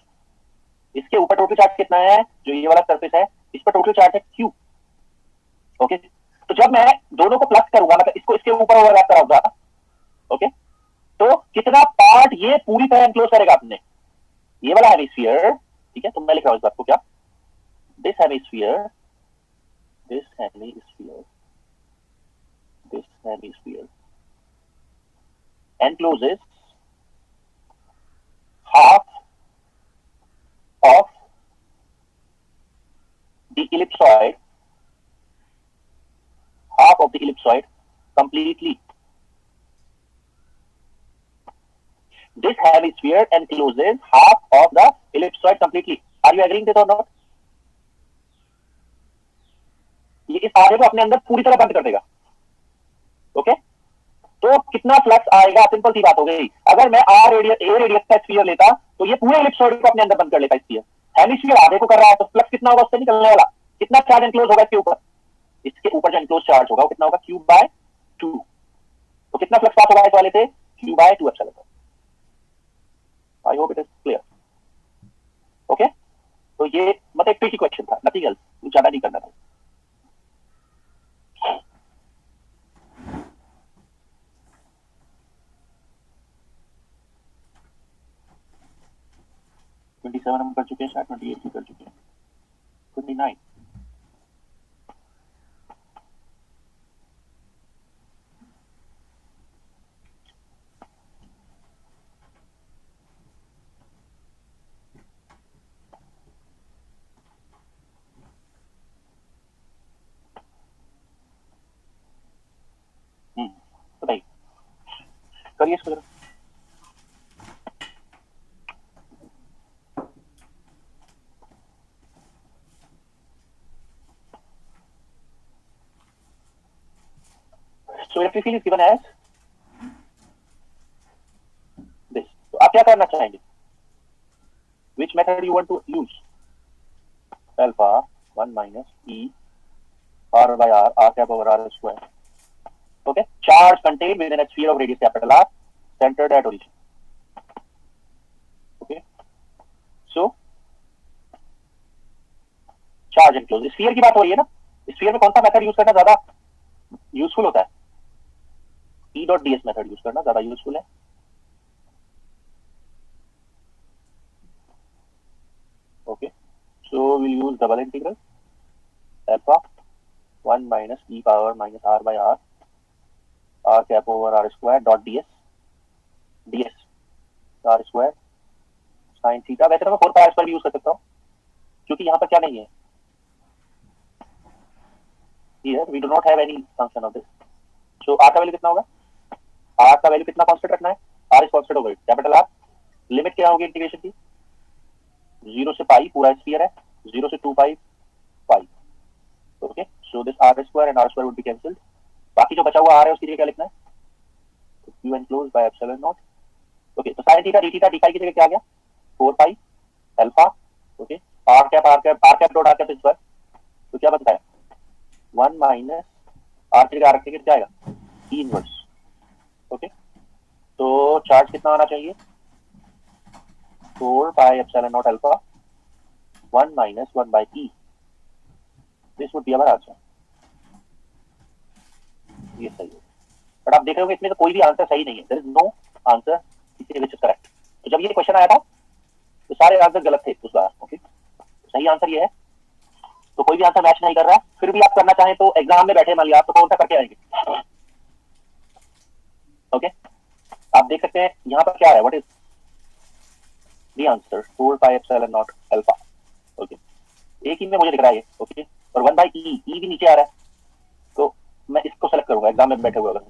इसके ऊपर टोटल चार्ज कितना है? जो ये वाला सरफेस है इस पर टोटल चार्ज है q. ओके, तो जब मैं दोनों को प्लस करूंगा, मतलब इसको इसके ऊपर ओवरलैप कराऊंगा, ओके, तो कितना पार्ट ये पूरी तरह एनक्लोज करेगा आपने? ये वाला हेमिस्फीयर, ठीक है. तो मैं लिख रहा हूं इस बात को, क्या? This hemisphere, this hemisphere, this hemisphere encloses half of the ellipsoid, half of the ellipsoid completely. This hemisphere encloses half of the ellipsoid completely. Are you agreeing this or not? ये इस आधे को अपने अंदर पूरी तरह बंद कर देगा, ओके. तो कितना फ्लक्स आएगा? सिंपल सी बात हो गई. अगर मैं a रेडियस का स्फीयर लेता तो ये पूरे ellipsoid को अपने अंदर बंद कर लेता स्फीयर. हेमिस्फीयर आधे को कर रहा है तो फ्लक्स कितना होगा उससे निकलने वाला? कितना चार्ज एनक्लोज होगा इसके ऊपर? इसके ऊपर जो एनक्लोज चार्ज होगा वो कितना होगा? q by 2. तो कितना फ्लक्स पास होगा इस वाले से? q by 2 epsilon. I hope it is clear. Okay, तो ये मतलब एक ट्रिकी क्वेश्चन था, नथिंग एल्स, कुछ ज्यादा नहीं करना था. ट्वेंटी सेवन हम कर चुके हैं, शायद 28 भी कर चुके हैं, 29. बताइए, करिए इसको जरा. So electric field is given as this. तो आप क्या करना चाहेंगे? Which method you want to use? Alpha 1 minus E R by R, R cap over R square. Okay. Charge contained within a sphere of radius capital R, centered at origin. Okay. So charge enclosed. Sphere की बात हो रही है ना, sphere में कौन सा method use करना ज्यादा यूजफुल होता है? E dot ds method use करना ज्यादा यूजफुल है. Okay. So we'll use double integral alpha 1 minus E power minus R by R, R cap over R square dot ds R square sin theta. वैसे तो मैं 4 पाई R square भी use कर सकता हूँ, क्योंकि यहाँ पर क्या नहीं है, here we do not have any function of this. So R का वैल्यू कितना होगा? R का वैल्यू कितना कांस्टेंट रखना है? R is constant over capital R. Limit क्या होगी इंटीग्रेशन की? 0 से पाई, पूरा स्फीयर है, 0 से 2 pi pi. Okay, so this R square and R square would be cancelled. बाकी जो बचा हुआ R है उसकी जगह क्या लिखना है? Q enclosed by epsilon naught. Okay, तो sin theta d theta d phi की जगह क्या आ गया? 4 pi alpha. Okay, R cap dot R cap square. तो क्या बनता है? 1 माइनस R की जगह रखने के क्या आएगा? E inverse. ओके, तो चार्ज कितना आना चाहिए? 4 pi epsilon not alpha 1 minus 1 by E. This would be our answer. ये सही है. बट आप देख रहे हो इसमें तो कोई भी आंसर सही नहीं है. There is no answer which is correct. तो जब ये क्वेश्चन आया था तो सारे आंसर गलत थे उस बार. ओके, सही आंसर ये है. तो कोई भी आंसर मैच नहीं कर रहा है, फिर भी आप करना चाहें तो एग्जाम में बैठे मान लिया आप, तो कौन सा करके आएंगे? ओके, आप देख सकते हैं यहाँ पर क्या है, what is the answer? 4 pi epsilon not alpha. Okay, एक ही में मुझे दिख रहा है ये. ओके, और 1 बाई ई भी नीचे आ रहा है, तो मैं इसको सेलेक्ट करूंगा एग्जाम में बैठे हुए अगर.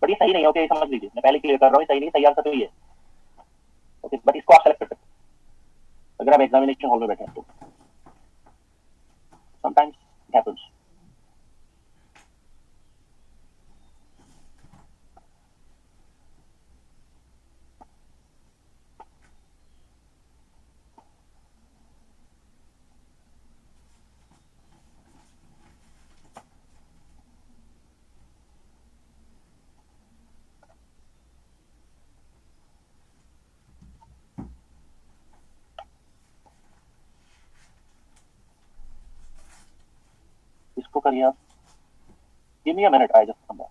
बट ये सही नहीं है. ओके, समझ लीजिए, मैं पहले क्लियर कर रहा हूँ, सही नहीं, सही आंसर तो ये है. ओके, बट इसको आप सेलेक्ट कर सकते हैं अगर आप एग्जामिनेशन हॉल में बैठे हैं तो. Sometimes it happens. इसको करिए आप. Give me a minute, I just come back.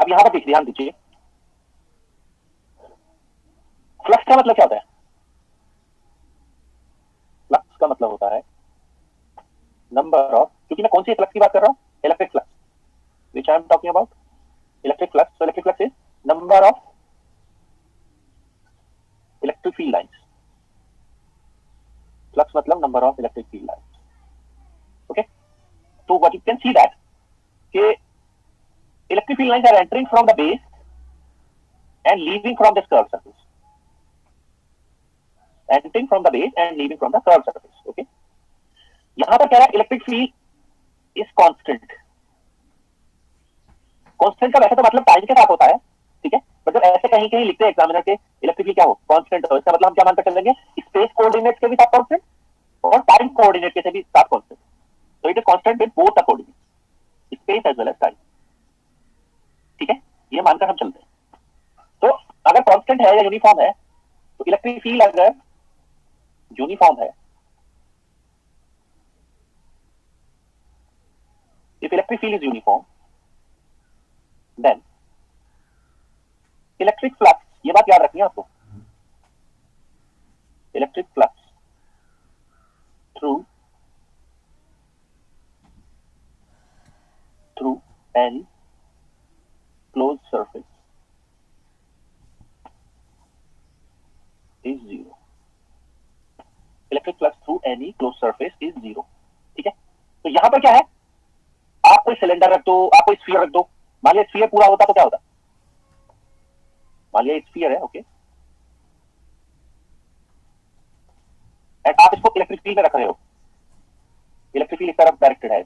अब यहां पर ध्यान दीजिए, फ्लक्स का मतलब क्या होता है? फ्लक्स का मतलब होता है नंबर ऑफ, क्योंकि मैं कौन सी फ्लक्स की बात कर रहा हूं? Electric flux, which I am talking about electric flux. So electric flux is number of electric field lines. Flux मतलब number of electric field lines. Okay. So what you can see that कि electric field lines are entering from the base and leaving from this curved surface. Entering from the base and leaving from the curved surface. Okay. यहां पर क्या है? Electric field is constant. Constant का वैसे तो मतलब time के साथ होता है, ठीक है, मतलब ऐसे कहीं कहीं लिखते हैं एग्जामिनर के इलेक्ट्रिक फील्ड क्या हो? कांस्टेंट हो. इसका मतलब हम क्या मानकर चलेंगे? स्पेस कोऑर्डिनेट के भी साथ कांस्टेंट और टाइम कोऑर्डिनेट के से भी साथ कांस्टेंट. तो it is constant with both the coordinates, space as well as time. ठीक है, ये मानकर हम चलते हैं. तो अगर कांस्टेंट है या यूनिफॉर्म है, तो इलेक्ट्रिक फील्ड अगर यूनिफॉर्म है, if electric field is uniform, then electric flux, ये बात याद रखनी है आपको, electric flux through any closed surface is zero. Electric flux through any closed surface is zero. ठीक है, तो यहां पर क्या है? आप कोई सिलेंडर रख दो, आप कोई स्फीयर रख दो. मान लिया स्फीयर पूरा होता तो क्या होता? मान लिया स्फीयर है, ओके, एंड आप इसको इलेक्ट्रिक फील्ड में रख रहे हो. इलेक्ट्रिक फील्ड इस तरफ डायरेक्टेड है.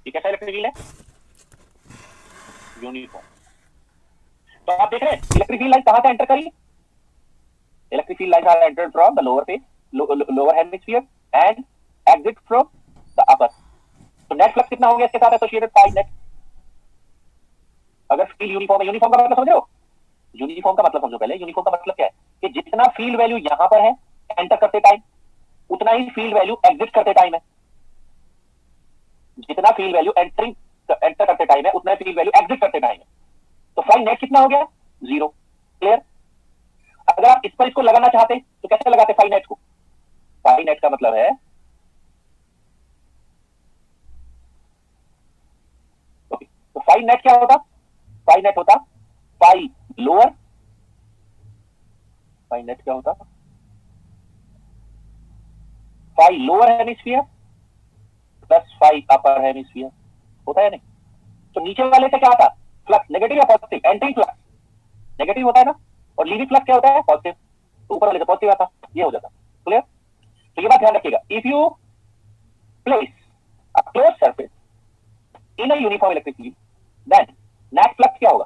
ये कैसा इलेक्ट्रिक फील्ड है? यूनिफॉर्म. तो आप देख रहे हैं इलेक्ट्रिक फील्ड लाइन कहां से एंटर करी? Electric field lines are entered from the lower phase, lower hemisphere and exit from the upper. तो नेट फ्लक्स कितना हो गया इसके साथ एसोसिएटेड पाई नेट? अगर फील्ड यूनिफॉर्म है, यूनिफॉर्म का मतलब समझ रहे हो? यूनिफॉर्म का मतलब समझो पहले. यूनिफॉर्म का मतलब क्या है? कि जितना फील्ड वैल्यू यहां पर है एंटर करते टाइम, उतना ही फील्ड वैल्यू एग्जिट करते टाइम है. जितना फील्ड वैल्यू एंटर करते टाइम है, उतना ही फील्ड वैल्यू एग्जिट करते टाइम है. तो फाई नेट कितना हो गया? जीरो. क्लियर? अगर आप इस पर इसको लगाना चाहते तो कैसे लगाते फाई नेट को? फाई नेट का मतलब है, ओके, तो फाई नेट क्या होता? फाई नेट होता फाई लोअर. फाई नेट क्या होता? Phi lower hemisphere plus phi upper hemisphere. होता है नहीं? तो नीचे वाले से क्या आता? फ्लक्स नेगेटिव या पॉजिटिव? एंटी फ्लक्स नेगेटिव होता है ना, और लीविंग फ्लक्स क्या होता है? पॉजिटिव. तो ऊपर वाले से पॉजिटिव आता, ये हो जाता. क्लियर? तो ये बात ध्यान रखिएगा. If you place a close surface in a uniform electric field, then net flux क्या होगा?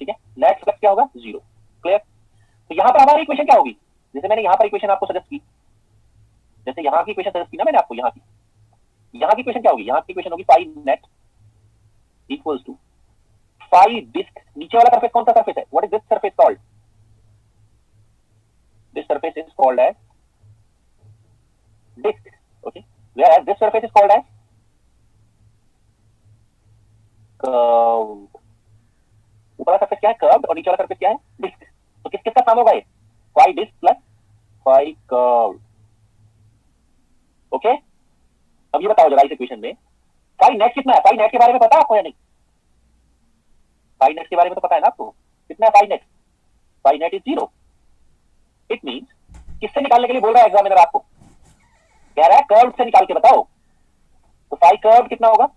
ठीक है, नेट फ्लक्स क्या होगा? जीरो. क्लियर? तो यहां पर हमारी इक्वेशन क्या होगी? जैसे मैंने यहां पर इक्वेशन आपको सजेस्ट की, जैसे यहां की इक्वेशन सजेस्ट की ना मैंने आपको, यहां की इक्वेशन क्या होगी? यहां की इक्वेशन होगी phi net equals to phi disc. नीचे वाला सरफेस कौन सा सरफेस है? What is this surface called? This surface is called as disk, okay, whereas this surface is called as curved. ऊपर वाला सरफेस क्या है? कर्व्ड. और नीचे वाला सरफेस क्या है? डिस्क. तो किस किसका सम होगा ये? Phi disc plus phi curved. Okay, अब ये बताओ जरा इस इक्वेशन में फाई नेट कितना है? फाई नेट के बारे में पता है आपको या नहीं? फाई नेट के बारे में तो पता है ना आपको? कितना है phi net? Phi net is zero. It means किससे निकालने के लिए बोल रहा है एग्जामिनर आपको? कह रहा है कर्व से निकाल के बताओ. तो फाई कर्व कितना होगा?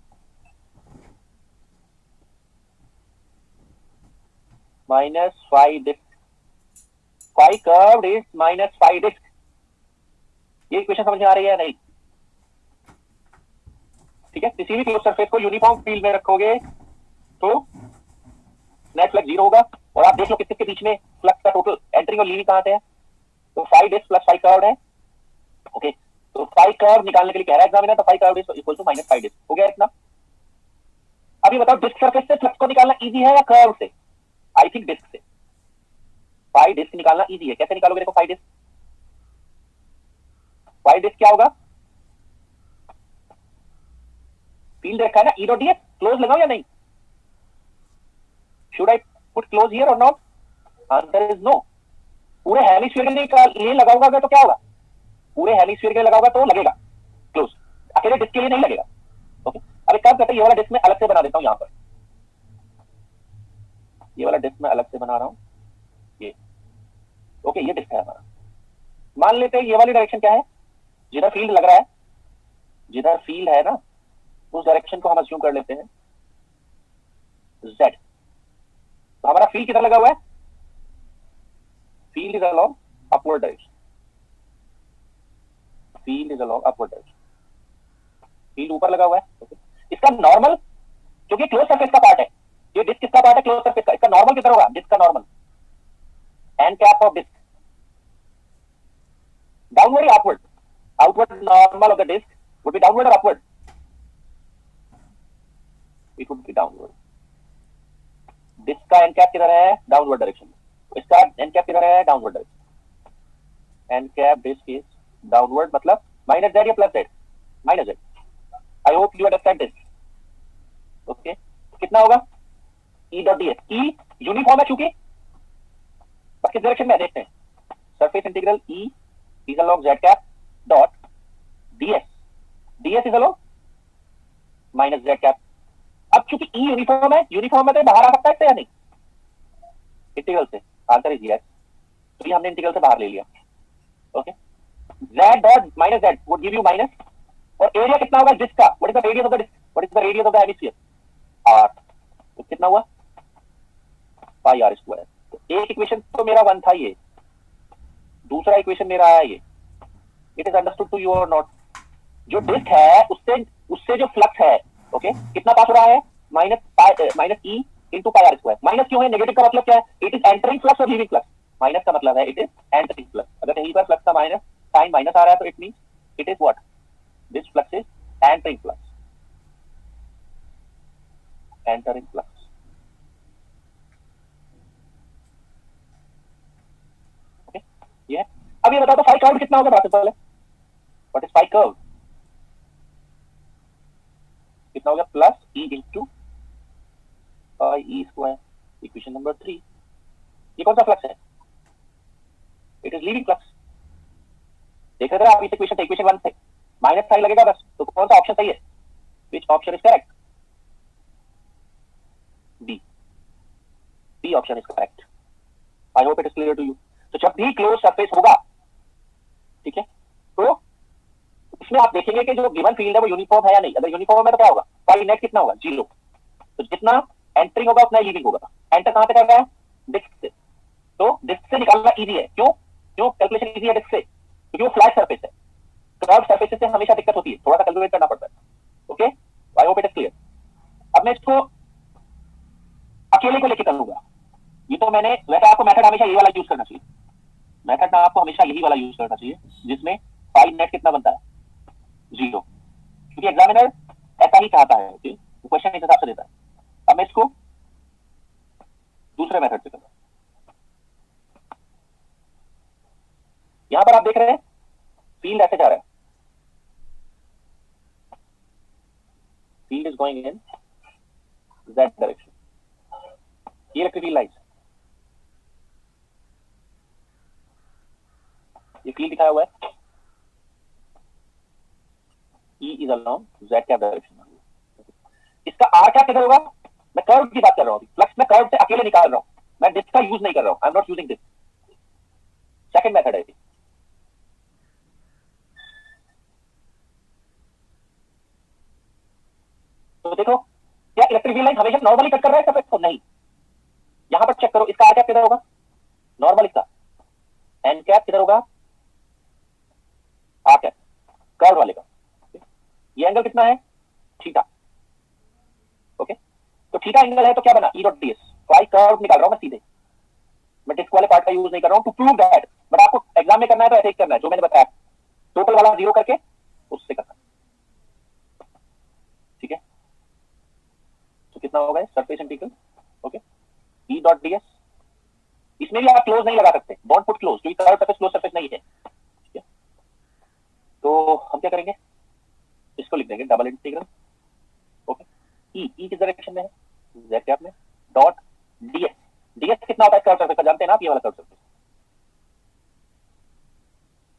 Minus phi disc. Phi curve is minus phi disc. ये इक्वेशन समझ में आ रही है नहीं? ठीक है, किसी भी क्लोज सरफेस को यूनिफॉर्म फील्ड में रखोगे तो नेट फ्लक्स जीरो होगा. और आप देख लो किसके बीच में फ्लक्स का टोटल एंट्रिंग और लीविंग कहां से है? तो phi disc plus phi curve है. ओके, तो फाई कर्व निकालने के लिए कह रहा है एग्जामिनर, तो phi curve is equal to minus phi disc. हो गया इतना? अभी बताओ डिस्क सरफेस से फ्लक्स को निकालना इजी है या कर्व से? आई थिंक डिस्क से. फाई डिस्क निकालना इजी है. कैसे निकालोगे? देखो फाई डिस्क, वाई डिस्क क्या होगा, फील्ड रखा है ना ई डॉट डी एस, क्लोज लगाओ या नहीं, should I put close here और नॉट, आंसर इज नो। पूरे हेमिस्फीयर के लिए लगाओगे तो क्या होगा, पूरे हेमिस्फीयर के लिए लगाओगे तो लगेगा क्लोज, अकेले डिस्क के लिए नहीं लगेगा। ओके, अब एक काम करते हैं, ये वाला डिस्क मैं अलग से बना देता हूं, यहां पर ये वाला डिस्क मैं अलग से बना रहा हूं, ये ओके, ये डिस्क है हमारा। मान लेते हैं ये वाली डायरेक्शन क्या है, जिधर फील्ड लग रहा है, जिधर फील्ड है ना उस डायरेक्शन को हम अज्यूम कर लेते हैं z। तो हमारा फील्ड किधर लगा हुआ है, field is along upward direction, field is along upward direction, field ऊपर लगा हुआ है। okay? इसका नॉर्मल, क्योंकि क्लोज सरफेस का पार्ट है, ये डिस्क किसका पार्ट है, क्लोज सरफेस का, इसका नॉर्मल किधर होगा, डिस्क का normal n cap of disc downward या upward, outward normal of the disc would be downward और upward, it would be downward. Disc का एन कैप किधर है, डाउनवर्ड डायरेक्शन में, इसका एन कैप किधर है, downward direction, N cap disc is downward, मतलब माइनस जेड या plus Z, minus Z. I hope you understand this. Okay, कितना होगा E dot D S, E uniform है चूंकि, बस किस डायरेक्शन में देखते हैं, surface integral E is along Z cap dot DS, DS is along minus Z cap. अब चूंकि ई यूनिफॉर्म है, यूनिफॉर्म है तो बाहर आ सकता है या नहीं, इंटीग्रल से, आंसर इज यस, तो ये हमने इंटीग्रल से बाहर ले लिया। Okay, z dot minus z would give you minus, और एरिया कितना होगा डिस्क का, what is the radius of the disc, what is the radius of the hemisphere, r, तो कितना हुआ पाई r स्क्वायर। तो एक इक्वेशन तो मेरा 1 था ये, दूसरा इक्वेशन मेरा आया ये, it is understood to you और नॉट। जो डिस्क है उससे उससे जो फ्लक्स है, ओके कितना पास हो रहा है, minus E into pi are square. Minus क्यों है, नेगेटिव का मतलब क्या है, इट इज एंटरिंग फ्लक्स और लीविंग फ्लक्स, माइनस का मतलब है इट इज एंटरिंग फ्लक्स। अगर यहीं पर फ्लक्स का माइनस साइन माइनस आ रहा है तो it means it is what, this flux is entering flux, entering flux. Okay, ये अब ये बताओ तो फाई कर्व कितना होगा, बात सिंपल है, व्हाट इज फाई कर्व, कितना हो गया, प्लस ई इंटू पाई ई स्क्वायर, इक्वेशन नंबर 3। ये कौन सा फ्लक्स है, इट इज लीविंग फ्लक्स। देख रहे थे आप इस इक्वेशन से, इक्वेशन 1 से माइनस साइन लगेगा बस, तो कौन सा ऑप्शन सही है, which option is correct, B, B option is correct. I hope it is clear to you. तो जब भी क्लोज सरफेस होगा, ठीक है, तो इसमें आप देखेंगे कि जो गिवन फील्ड है वो यूनिफॉर्म है या नहीं, अगर यूनिफॉर्म है तो क्या होगा, पाई नेट कितना होगा, 0। तो जितना एंटरिंग होगा उतना लीविंग होगा। एंटर कहां से कर रहा है, डिस्क से, तो डिस्क से निकालना इजी है, क्यों क्यों कैलकुलेशन इजी है डिस्क से, क्योंकि वो फ्लैट सरफेस है, कर्व सरफेस से हमेशा दिक्कत होती है, थोड़ा सा कैलकुलेट करना पड़ता है। Okay, I hope it is clear. अब मैं इसको अकेले को लेकर करूंगा, ये तो मैंने, वैसे आपको मेथड हमेशा ये वाला यूज करना चाहिए, मेथड ना आपको हमेशा यही वाला यूज करना चाहिए जिसमें पाई नेट कितना बनता है, 0, क्योंकि एग्जामिनर ऐसा ही चाहता है, क्वेश्चन इस हिसाब से देता है। अब मैं इसको दूसरे मेथड से करूंगा, यहां पर आप देख रहे हैं फील्ड ऐसे जा रहा है, field is going in that direction, ये इलेक्ट्रिक फील्ड लाइंस, ये फील्ड दिखाया हुआ है, E is along z cap direction. इसका r क्या किधर होगा, मैं कर्व की बात कर रहा हूं, फ्लक्स में कर्व से अकेले निकाल रहा हूं, मैं डिस्क का यूज नहीं कर रहा हूं, I am not using this, second method है। तो देखो क्या इलेक्ट्रिक फील्ड लाइन हमेशा नॉर्मली कट कर रहा है सरफेस को, नहीं, यहां पर चेक करो, इसका r कैप किधर होगा, नॉर्मल, इसका n कैप किधर होगा, r कैप कर्व वाले का, ये एंगल कितना है, थीटा। ओके, तो थीटा एंगल है तो क्या बना, E dot DS, phi curve निकाल रहा हूं मैं सीधे, मैं डिस्क वाले पार्ट का यूज नहीं कर रहा हूं टू प्रूव दैट, बट आपको एग्जाम में करना है तो ऐसे ही करना है, जो मैंने बताया, टोटल वाला 0 करके उससे करना, ठीक है। तो कितना होगा सरफेस इंटीग्रल, ओके, ई डॉट डीएस, इसमें भी आप क्लोज नहीं लगा सकते, डोंट पुट क्लोज, क्योंकि कर्व सरफेस क्लोज सरफेस नहीं है, ठीक है। तो हम क्या करेंगे, इसको लिख देंगे डबल इंटीग्रल, ओके, ई किस डायरेक्शन में है, जेड कैप में, डॉट डीएस, डीएस कितना होता है कर्व सर्फेस का, जानते हैं ना आप ये वाला कर्व सर्फेस,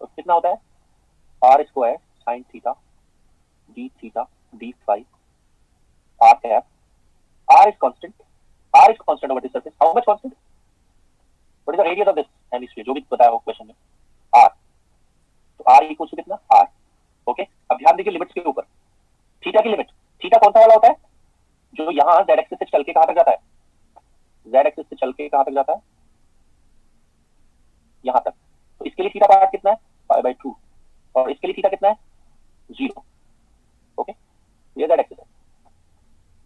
तो कितना होता है are square sine theta D phi R cap, R is constant, R is constant over this surface, how much constant, what is the radius of this hemisphere, जो भी बताया हो क्वेश्चन में, आर, तो आर इक्वल टू कितना R, okay. अब ध्यान दीजिए लिमिट्स के ऊपर, थीटा की लिमिट, थीटा कौन सा वाला होता है, जो यहाँ जेड एक्सिस से चल के कहां तक जाता है, जेड एक्सिस से चल के कहां तक जाता है, यहां तक, तो इसके लिए थीटा पार्ट कितना है π/2, और इसके लिए थीटा कितना है 0, ओके, ये जेड एक्सिस है,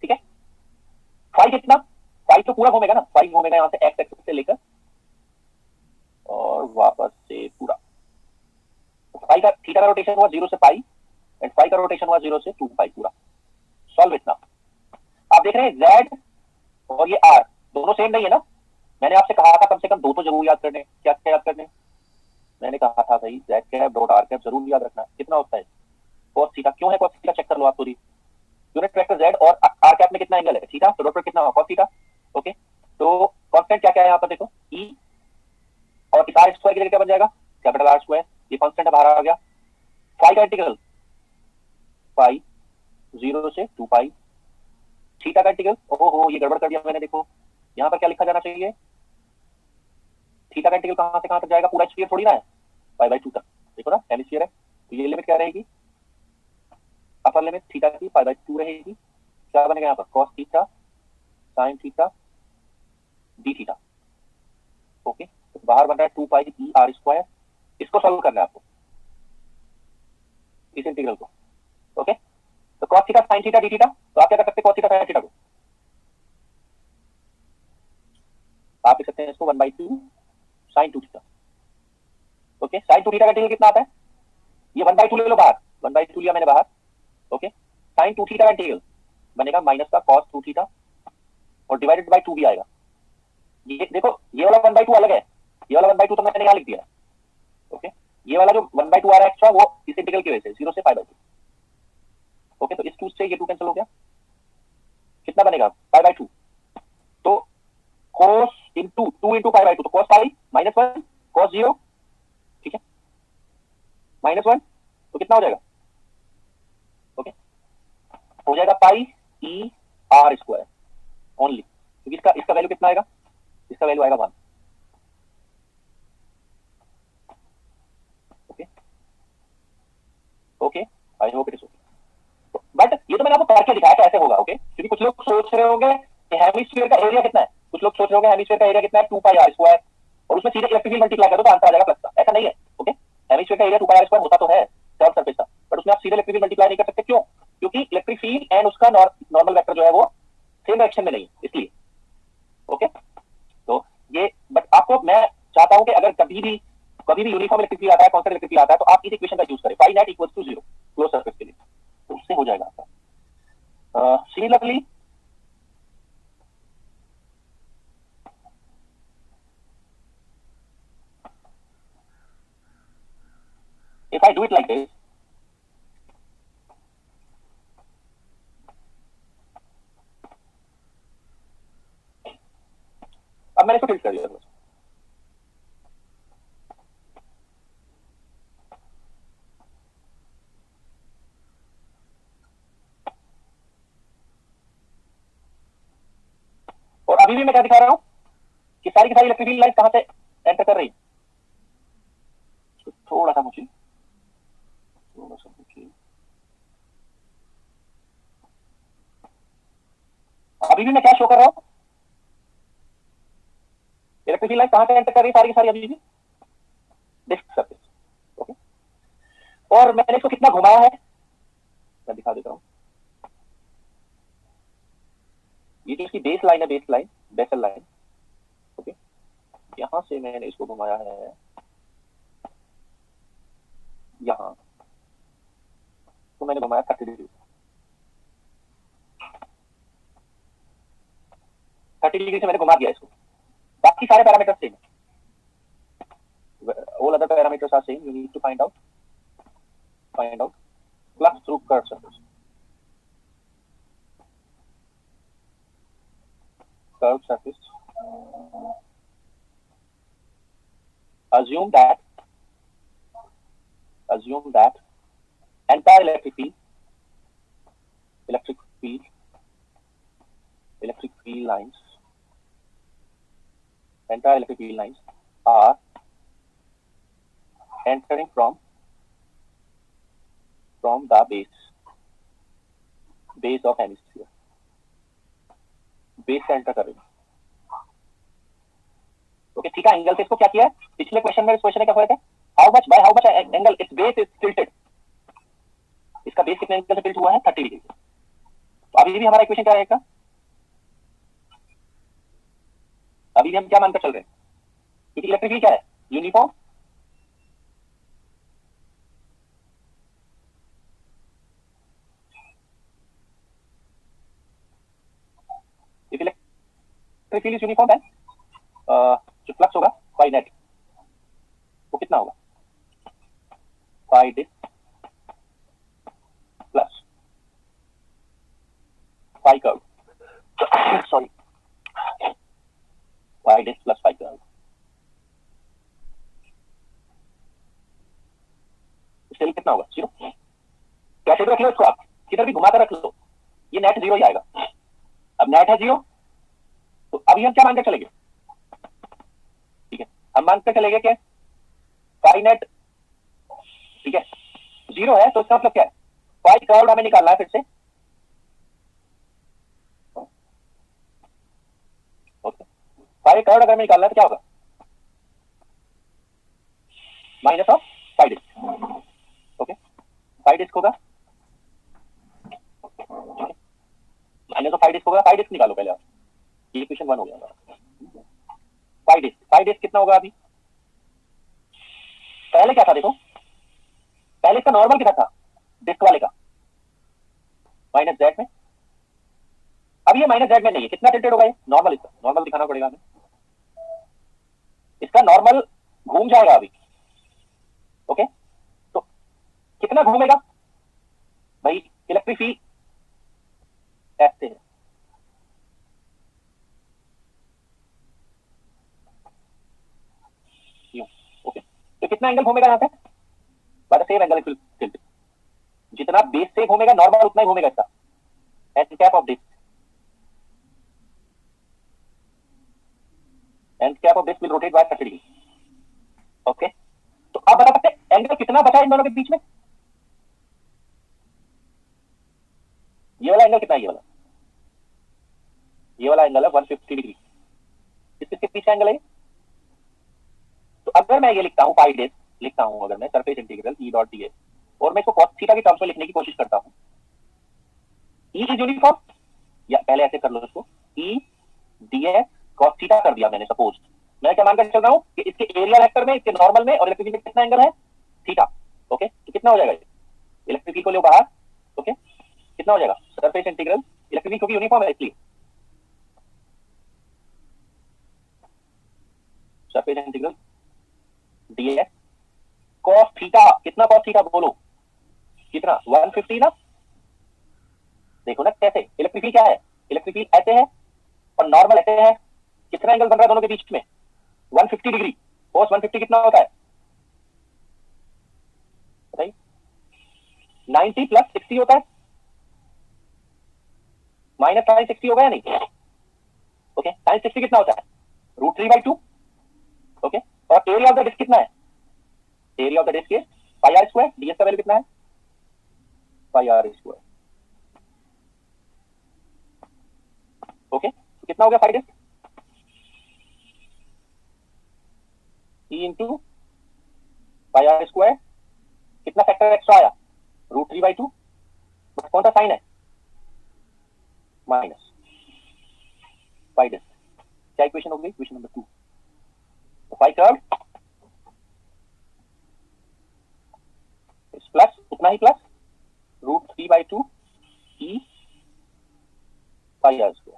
ठीक है। फाई कितना, फाई तो पूरा घूमेगा ना, फाई घूमेगा यहां से एक्स एक्सिस से लेकर और वापस से पूरा, तो फाई का थीटा का रोटेशन हुआ 0 से पाई एंड फाई का रोटेशन हुआ 0 से 2 पाई पूरा, सॉल्व इतना। आप देख रहे हैं जेड और ये आर दोनों सेम नहीं है ना, मैंने आपसे कहा था कम से कम दो तो जरूर याद करने, क्या क्या याद करने, मैंने कहा था भाई Z cap dot are cap जरूर याद रखना, कितना होता है cos थीटा, क्यों है cos थीटा चेक कर लो आप पूरी, यूनिट वेक्टर जेड और आर कैप में कितना एंगल है थीटा, तो डॉट पर कितना होगा cos थीटा, ओके। तो कांस्टेंट क्या क्या है यहाँ पर देखो ई, और इस आर स्क्वायर की जगह क्या बन जाएगा कैपिटल आर स्क्वायर, ये कांस्टेंट बाहर आ गया, फाई का इंटीग्रल फाई 0 से 2 पाई, थीटा का इंटीग्रल, ओहो ये गड़बड़ कर दिया मैंने, देखो यहाँ पर क्या लिखा जाना चाहिए, थीटा का इंटीग्रल कहां से कहां तक जाएगा, पूरा स्फीयर थोड़ी ना है, π/2 तक, देखो ना हेमिस्फीयर है, तो ये लिमिट क्या रहेगी, अपर लिमिट थीटा की π/2 रहेगी, क्या बनेगा यहाँ पर cos theta sin theta d theta, okay, तो बाहर बन रहा है 2 पाई ई आर स्क्वायर, इसको सॉल्व करना है आपको, इस इंटीग्रल को, ओके। तो cos theta sin theta d theta, तो आप क्या कर सकते हैं cos थीटा sin थीटा को आप लिख सकते हैं इसको 1/2 sin 2 theta, okay. sin 2 theta का इंटीग्रल कितना आता है, ये 1/2 ले लो बाहर, 1/2 लिया मैंने बाहर, ओके। sin 2 थीटा का इंटीग्रल बनेगा माइनस का cos 2 थीटा और डिवाइडेड बाय 2 भी आएगा, ये देखो ये वाला 1/2 अलग है, ये वाला 1/2 तो मैंने यहाँ लिख दिया है, ओके। ये वाला जो 1/2 आ रहा है एक्स्ट्रा वो इस इंटीग्रल की वजह से 0 से π/2, ओके। तो इस 2 से ये 2 कैंसिल हो गया, कितना बनेगा π/2, तो cos इंटू 2 इंटू π/2, तो cos पाई -1 cos 0, ठीक है, -1, तो कितना हो जाएगा, ओके, हो जाएगा पाई ई आर स्क्वायर ओनली, क्योंकि इसका वैल्यू कितना आएगा, इसका वैल्यू आएगा 1, okay okay, I hope it is okay, but ये तो मैंने आपको करके दिखाया था ऐसे होगा, ओके, क्योंकि कुछ लोग सोच रहे होंगे कि हेमिस्फीयर का एरिया कितना है, कुछ लोग सोच रहे होंगे हेमिस्फीयर का एरिया कितना है 2 पाई आर स्क्वायर, और उसमें सीधे इलेक्ट्रिक फील्ड मल्टीप्लाई कर दो तो आंसर आ जाएगा प्लस का, ऐसा नहीं है, ओके। हेमिस्फीयर का एरिया 2 पाई आर स्क्वायर होता तो है कर्व सरफेस का, बट उसमें आप सीधे इलेक्ट्रिक फील्ड मल्टीप्लाई नहीं कर सकते, क्यों, क्योंकि इलेक्ट्रिक फील्ड एंड उसका नॉर्मल वेक्टर जो है वो सेम डायरेक्शन में नहीं है, इसलिए, ओके। तो ये बट आपको मैं चाहता हूं कि अगर कभी भी यूनिफॉर्म इलेक्ट्रिक फील्ड आता है, कांस्टेंट इलेक्ट्रिक फील्ड आता है, तो आप इस इक्वेशन का यूज करें, phi net equals to 0 close surface के लिए, तो उससे हो जाएगा आपका। Similarly if I do it like this, अब मैंने इसको टिल्ट कर दिया बस, और अभी भी मैं क्या दिखा रहा हूं कि सारी की सारी इलेक्ट्रिक फील्ड लाइन कहां से एंटर कर रही है, तो थोड़ा सा मुझे अभी भी मैं क्या शो कर रहा हूं, इलेक्ट्रिक फील्ड लाइन कहां से एंटर कर रही है सारी की सारी, अभी भी डिस्क सरफेस, ओके। और मैंने इसको कितना घुमाया है मैं दिखा देता हूं, ये जो इसकी बेस लाइन है, बेसल लाइन, ओके, यहां से मैंने इसको घुमाया है यहां, तो मैंने घुमाया 30 डिग्री, 30 डिग्री से मैंने घुमा दिया इसको, बाकी सारे पैरामीटर सेम है, all other parameters are same, you need to find out find out flux through curved surface. Curved surface. Assume that entire electric field lines, entire electric field lines are entering from the base of hemisphere. Base से enter कर रही है. Okay, ठीक है. Angle से इसको क्या किया है? पिछले क्वेश्चन में, इस क्वेश्चन में क्या हुआ था? How much angle it's base is tilted. इसका बेस कितने एंगल से टिल्ट हुआ है? 30 डिग्री. तो अभी भी हमारा इक्वेशन क्या रहेगा? अभी भी हम क्या मानकर चल रहे हैं? क्योंकि इलेक्ट्रिक फील्ड क्या है? Uniform. If electric field is uniform है, जो फ्लक्स होगा बाय नेट वो कितना होगा? Phi disc plus phi curve. Sorry, phi disc plus phi curve. Still कितना होगा? 0. कैसे भी रख लो इसको, आप किधर भी घुमाकर रख लो, ये नेट 0 ही आएगा. अब नेट है 0, तो अभी हम क्या मानकर चलेंगे? ठीक है, हम मानकर चलेंगे कि फाई नेट, ठीक है, 0 है. तो इसका मतलब क्या है? फाई कर्व हमें निकालना है फिर से. ओके, फाई कर्व अगर हमें निकालना है तो क्या होगा? Minus of phi disc. Okay, phi disc होगा, माइनस ऑफ फाई डिस्क होगा. फाई डिस्क निकालो पहले आप. ये इक्वेशन 1 हो गया. फाई डिस्क कितना होगा? अभी पहले क्या था देखो, पहले इसका नॉर्मल कितना था डिस्क वाले का? माइनस जेड में. अब ये माइनस जेड में नहीं है. कितना टिल्टेड होगा ये? नॉर्मल. इसका नॉर्मल दिखाना पड़ेगा हमें. इसका नॉर्मल घूम जाएगा अभी. ओके, तो कितना घूमेगा भाई? इलेक्ट्रिक फील्ड ऐसे है. ओके, तो कितना एंगल घूमेगा यहाँ पे? By the same angle it will tilt. जितना बेस से घूमेगा नॉर्मल, उतना ही घूमेगा इसका. N cap of disc, N cap of disc will rotate by 30 degree. Okay, तो अब बता सकते हैं एंगल कितना बचा इन दोनों के बीच में? ये वाला एंगल कितना है? ये वाला एंगल है 150 डिग्री. किसके बीच का एंगल है? तो अगर मैं ये लिखता हूं, पाई डिस्क लिखता हूं, अगर मैं सरफेस इंटीग्रल ई डॉट डी एस, और मैं इसको cos थीटा की टर्म्स में लिखने की कोशिश करता हूं. ई इज यूनिफॉर्म, या पहले ऐसे कर लो इसको, E D S cos theta कर दिया मैंने. सपोज मैं क्या मानकर चल रहा हूं कि इसके एरिया वेक्टर में, इसके नॉर्मल में और इलेक्ट्रिक फील्ड में कितना एंगल है? थीटा. ओके, तो कितना हो जाएगा? इलेक्ट्रिक फील्ड को लो बाहर. ओके, कितना हो जाएगा? सरफेस इंटीग्रल इलेक्ट्रिक फील्ड क्योंकि यूनिफॉर्म है इसलिए surface integral DS cos theta. कितना cos थीटा बोलो? कितना? 150 ना. देखो ना कैसे इलेक्ट्रिक फील्ड क्या है? इलेक्ट्रिक फील्ड ऐसे है और नॉर्मल ऐसे है. कितना एंगल बन रहा है दोनों के बीच में? 150 डिग्री. cos 150 कितना होता है बताइए? 90 प्लस 60 होता है. माइनस साइन 60 होगा या नहीं? ओके, साइन 60 कितना होता है? √3/2. ओके, और एरिया ऑफ द डिस्क कितना है? Area of the disc is pi are square. DS का वैल्यू कितना है? पाई आर स्क्वायर. ओके, तो कितना हो गया phi disc? E into pi are square. कितना फैक्टर एक्स्ट्रा आया? √3/2. कौन सा साइन है? माइनस. फाई डिस्क क्या इक्वेशन हो गई? Equation number 2. Phi curve plus उतना ही plus √3/2 E pi are square.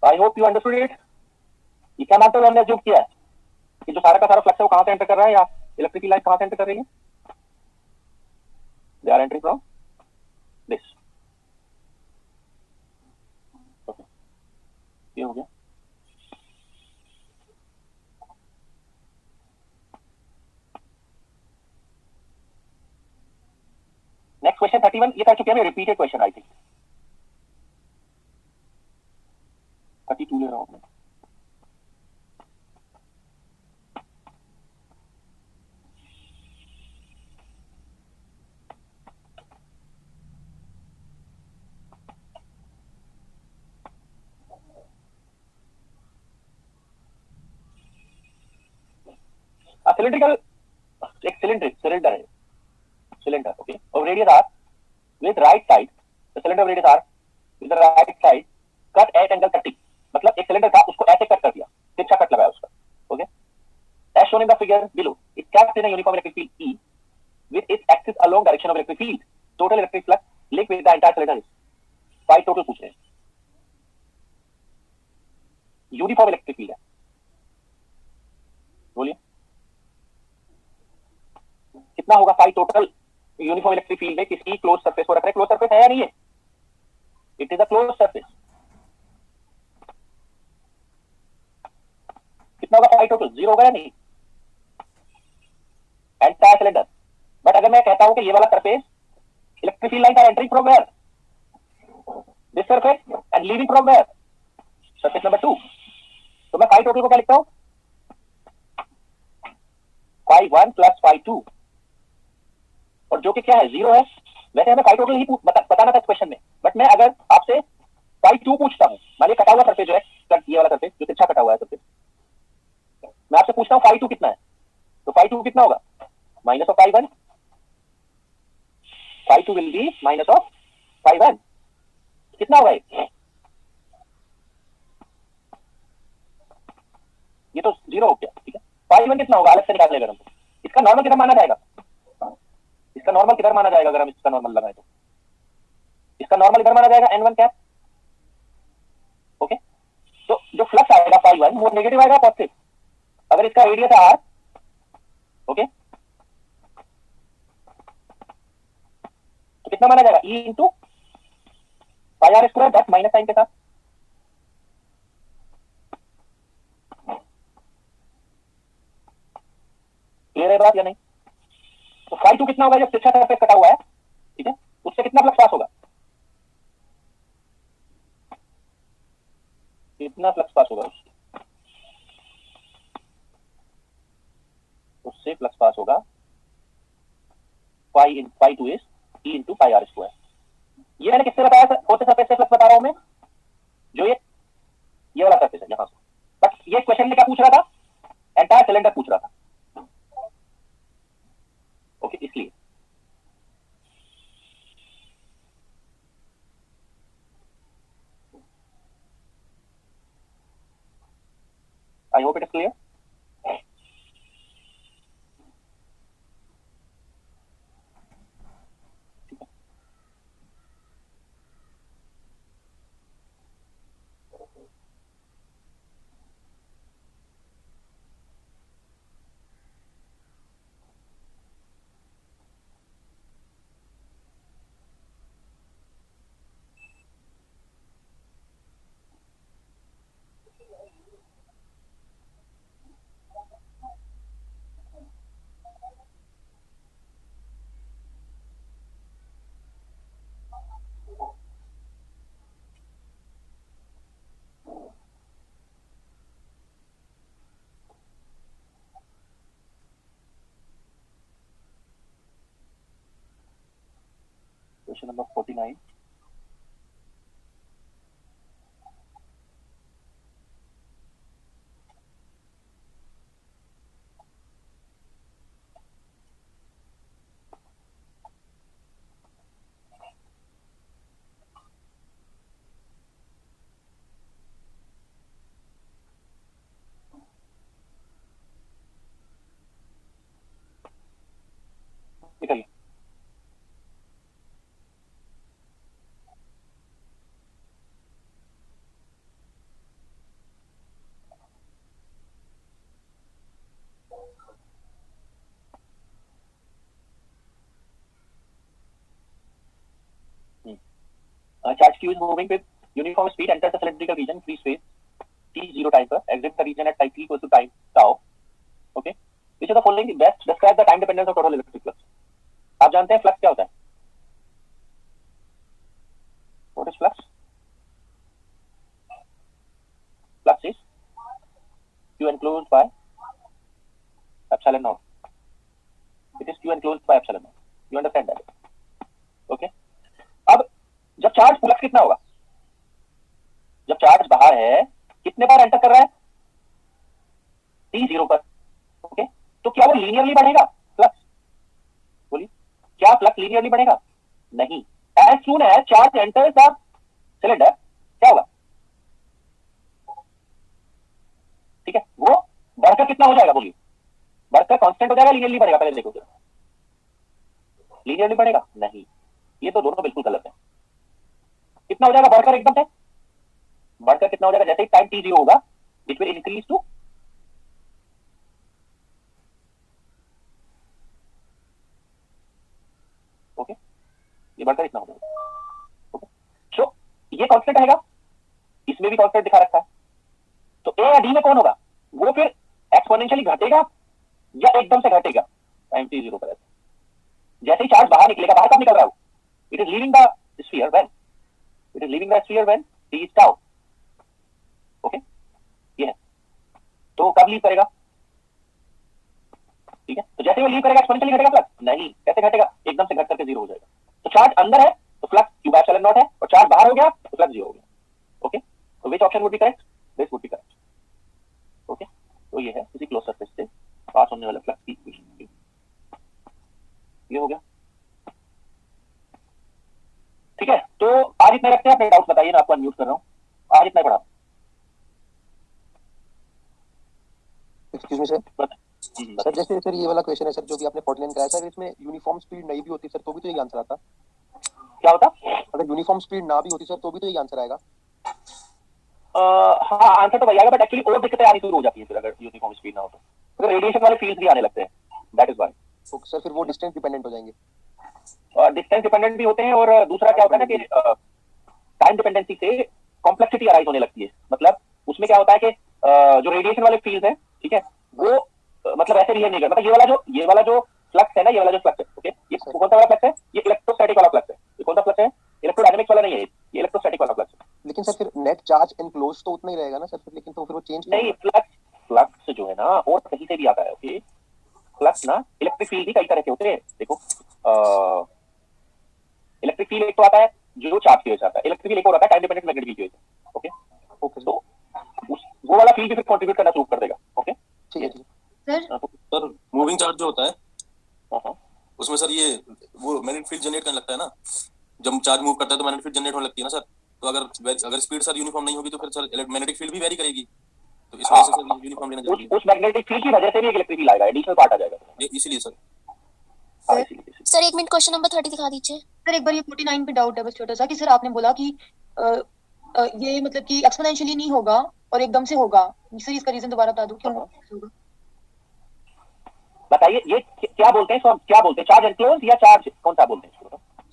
I hope you understood it. ये क्या मानते हुए हमने जो किया है? कि जो सारा का सारा फ्लक्स है वो कहां से एंटर कर रहा है, या इलेक्ट्रिकल लाइन कहां से एंटर कर रही है? They are entering from this. Okay, ये हो गया। नेक्स्ट क्वेश्चन 31, ये कर चुके हैं, रिपीटेड क्वेश्चन आई थिंक। 32 ले रहा हूं मैं। सिलिंड्रिकल, एक सिलेंडर है, सिलेंडर, ओके, और radius R with right side, the cylinder of radius r with the right side cut at angle 30, मतलब एक सिलेंडर था उसको ऐसे कट कर दिया, तिरछा कट लगाया उसका, okay. as shown in the figure below, it casts in a uniform electric field E with its axis along direction of electric field. Total electric flux linked with the entire cylinder is phi total पूछ रहे हैं। Uniform electric field है, बोलिए कितना होगा phi total uniform electric field में किसी close surface को रख रहे हैं? क्लोज सरफेस है या नहीं है? It is a close surface. कितना होगा phi टोटल? 0 होगा या नहीं? Entire cylinder. बट अगर मैं कहता हूं कि ये वाला surface electric field line are entering from where? This surface and leaving from where? Surface number 2। तो मैं phi टोटल को क्या लिखता हूं? phi 1 प्लस phi 2, और जो कि क्या है? 0 है। वैसे हमें phi टोटल ही बताना था इस क्वेश्चन में, बट मैं अगर आपसे phi 2 पूछता हूं, मान लीजिए कटा हुआ सरफेस जो है, ये वाला सरफेस जो तिरछा कटा हुआ है सरफेस, मैं आपसे पूछता हूं phi 2 कितना है, तो phi 2 कितना होगा? Minus of phi 1। phi 2 will be minus of phi 1। कितना होगा ये तो 0 हो गया, ठीक है। phi 1 कितना होगा अलग से निकाल लेगा हम। इसका नॉर्मल किधर माना जाएगा? इसका नॉर्मल किधर माना जाएगा? अगर हम इसका नॉर्मल लगाए तो इसका नॉर्मल इधर माना जाएगा n1 कैप, ओके। तो जो फ्लक्स आएगा phi 1 वो नेगेटिव आएगा पॉजिटिव? अगर इसका रेडियस है r, ओके, तो कितना माना जाएगा? E into pi are square, बस माइनस साइन के साथ। क्लियर है बात या नहीं? तो phi 2 कितना होगा जब तिरछा सरफेस कटा हुआ है, ठीक है, उससे कितना फ्लक्स पास होगा? कितना फ्लक्स पास होगा उससे फ्लक्स पास होगा phi 2 is E into pi are square. ये मैंने किससे बताया? कौन से सरफेस से फ्लक्स बता रहा हूं मैं? जो ये वाला सरफेस है यहां से। बट ये क्वेश्चन में क्या पूछ रहा था? एंटायर सिलेंडर पूछ रहा था, ओके, इसलिए आई hope it is clear. Question number 49। निकलिए। charge q is moving with uniform speed, enters the cylindrical region, free space t0 time पर, exits the region at time t equals to time tau. Okay, which of the following best describe the time dependence of total electric flux? आप जानते हैं flux क्या होता है? What is flux? Flux is q enclosed by epsilon naught. It is q enclosed by epsilon naught. You understand that? Okay. अब जब charge flux कितना होगा? जब चार्ज बाहर है कितने बार एंटर कर रहा है? t0 पर. ओके, तो क्या वो लीनियरली बढ़ेगा फ्लक्स? बोलिए, क्या फ्लक्स लीनियरली बढ़ेगा? नहीं. As soon as charge enters the cylinder क्या होगा? ठीक है, वो बढ़कर कितना हो जाएगा? बोलिए, बढ़कर कांस्टेंट हो जाएगा, लीनियरली बढ़ेगा? पहले देखो, लीनियरली बढ़ेगा? नहीं, ये तो दोनों बिल्कुल गलत है. कितना हो जाएगा बढ़कर? एकदम से बढ़कर कितना हो जाएगा? जैसे ही टाइम t0 होगा it will increase to okay, ये बढ़कर इतना हो जाएगा. ओके, सो ये कांस्टेंट रहेगा, इसमें भी कांस्टेंट दिखा रखा है. तो ए या डी में कौन होगा? वो फिर एक्सपोनेंशियली घटेगा या एकदम से घटेगा टाइम t0 पर? जैसे ही चार्ज बाहर निकलेगा, बाहर कब निकल रहा है? It is leaving the sphere when t is tau. Okay, ये है. तो कब लीव करेगा? ठीक है, तो जैसे वो लीव करेगा एक्सपोनेंशियली घटेगा फ्लक्स? नहीं. कैसे घटेगा? एकदम से घट करके जीरो हो जाएगा. तो चार्ज अंदर है तो flux q by epsilon naught है, और चार्ज बाहर हो गया तो फ्लक्स जीरो हो गया. ओके, तो which option would be correct? This would be correct. Okay, तो ये है किसी क्लोज सरफेस से पास होने वाला फ्लक्स की इक्वेशन. ये हो गया. ठीक है, तो आज इतना रखते हैं. अपने डाउट बताइए, मैं आपको अनम्यूट कर रहा हूँ. आज इतना पढ़ा. Excuse me sir. सर जैसे सर ये वाला क्वेश्चन है सर जो कि आपने फोर्टलैंड कराया सर, इसमें यूनिफॉर्म स्पीड नहीं भी होती सर तो भी तो यही आंसर आता. क्या होता? अगर यूनिफॉर्म स्पीड ना भी होती सर तो भी तो यही आंसर आएगा. हाँ, आंसर तो वही आएगा, बट एक्चुअली और दिक्कतें आनी शुरू हो जाती है फिर अगर यूनिफॉर्म स्पीड ना हो तो. फिर रेडिएशन वाले फील्ड्स भी आने लगते हैं. That is why. Okay sir, फिर वो डिस्टेंस डिपेंडेंट हो जाएंगे. डिस्टेंस डिपेंडेंट भी होते हैं, और दूसरा क्या होता है ना कि टाइम डिपेंडेंसी से कॉम्प्लेक्सिटी अराइज होने लगती है. मतलब उसमें क्या होता है कि जो रेडिएशन वाले फील्ड है, ठीक है, वो मतलब ऐसे बिहेव नहीं करता. मतलब ये वाला जो फ्लक्स है ना, ये वाला जो फ्लक्स है, ओके, ये कौन सा वाला फ्लक्स है? ये इलेक्ट्रोस्टैटिक वाला फ्लक्स है. ये कौन सा फ्लक्स है? इलेक्ट्रोडायनेमिक्स वाला नहीं है, ये इलेक्ट्रोस्टैटिक वाला फ्लक्स है. लेकिन सर फिर नेट चार्ज एनक्लोज तो उतना ही रहेगा ना सर, फिर लेकिन तो फिर वो चेंज नहीं. फ्लक्स जो है ना और कहीं से भी आता है. ओके, फ्लक्स ना इलेक्ट्रिक फील्ड भी कई तरह के होते हैं. देखो, इलेक्ट्रिक फील्ड एक तो आता है जो चार्ज की वजह से आता है. इलेक्ट्रिक फील्ड एक और आता है टाइम डिपेंडेंट मैग्नेटिक फील्ड की वजह से. ओके, तो वो वाला फील्ड भी फिर कंट्रीब्यूट करना शुरू कर देगा. ओके, ठीक है. सर मूविंग चार्ज जो होता है उसमें सर ये वो मैग्नेटिक फील्ड जनरेट करने लगता है ना. जब चार्ज मूव करता है तो मैग्नेटिक फील्ड जनरेट होने लगती है ना सर. तो अगर स्पीड सर यूनिफॉर्म नहीं होगी तो फिर सर मैग्नेटिक फील्ड भी वेरी करेगी. तो इस वजह से सर यूनिफॉर्म लेना जरूरी है. उस मैग्नेटिक फील्ड की वजह से भी एक इलेक्ट्रिक फील्ड आएगा, एडिशनल पार्ट आ जाएगा. ये इसीलिए सर. सर एक मिनट, क्वेश्चन नंबर 30 दिखा दीजिए. सर एक बार ये 49 पे डाउट है बस छोटा सा, कि सर आपने बोला कि ये मतलब कि एक्सपोनेंशियली नहीं होगा और एकदम से होगा. सर इसका रीजन दोबारा बता दो, क्यों होगा? बताइए, ये क्या बोलते हैं? क्या बोलते हैं? चार्ज एनक्लोज या चार्ज कौन सा बोलते हैं?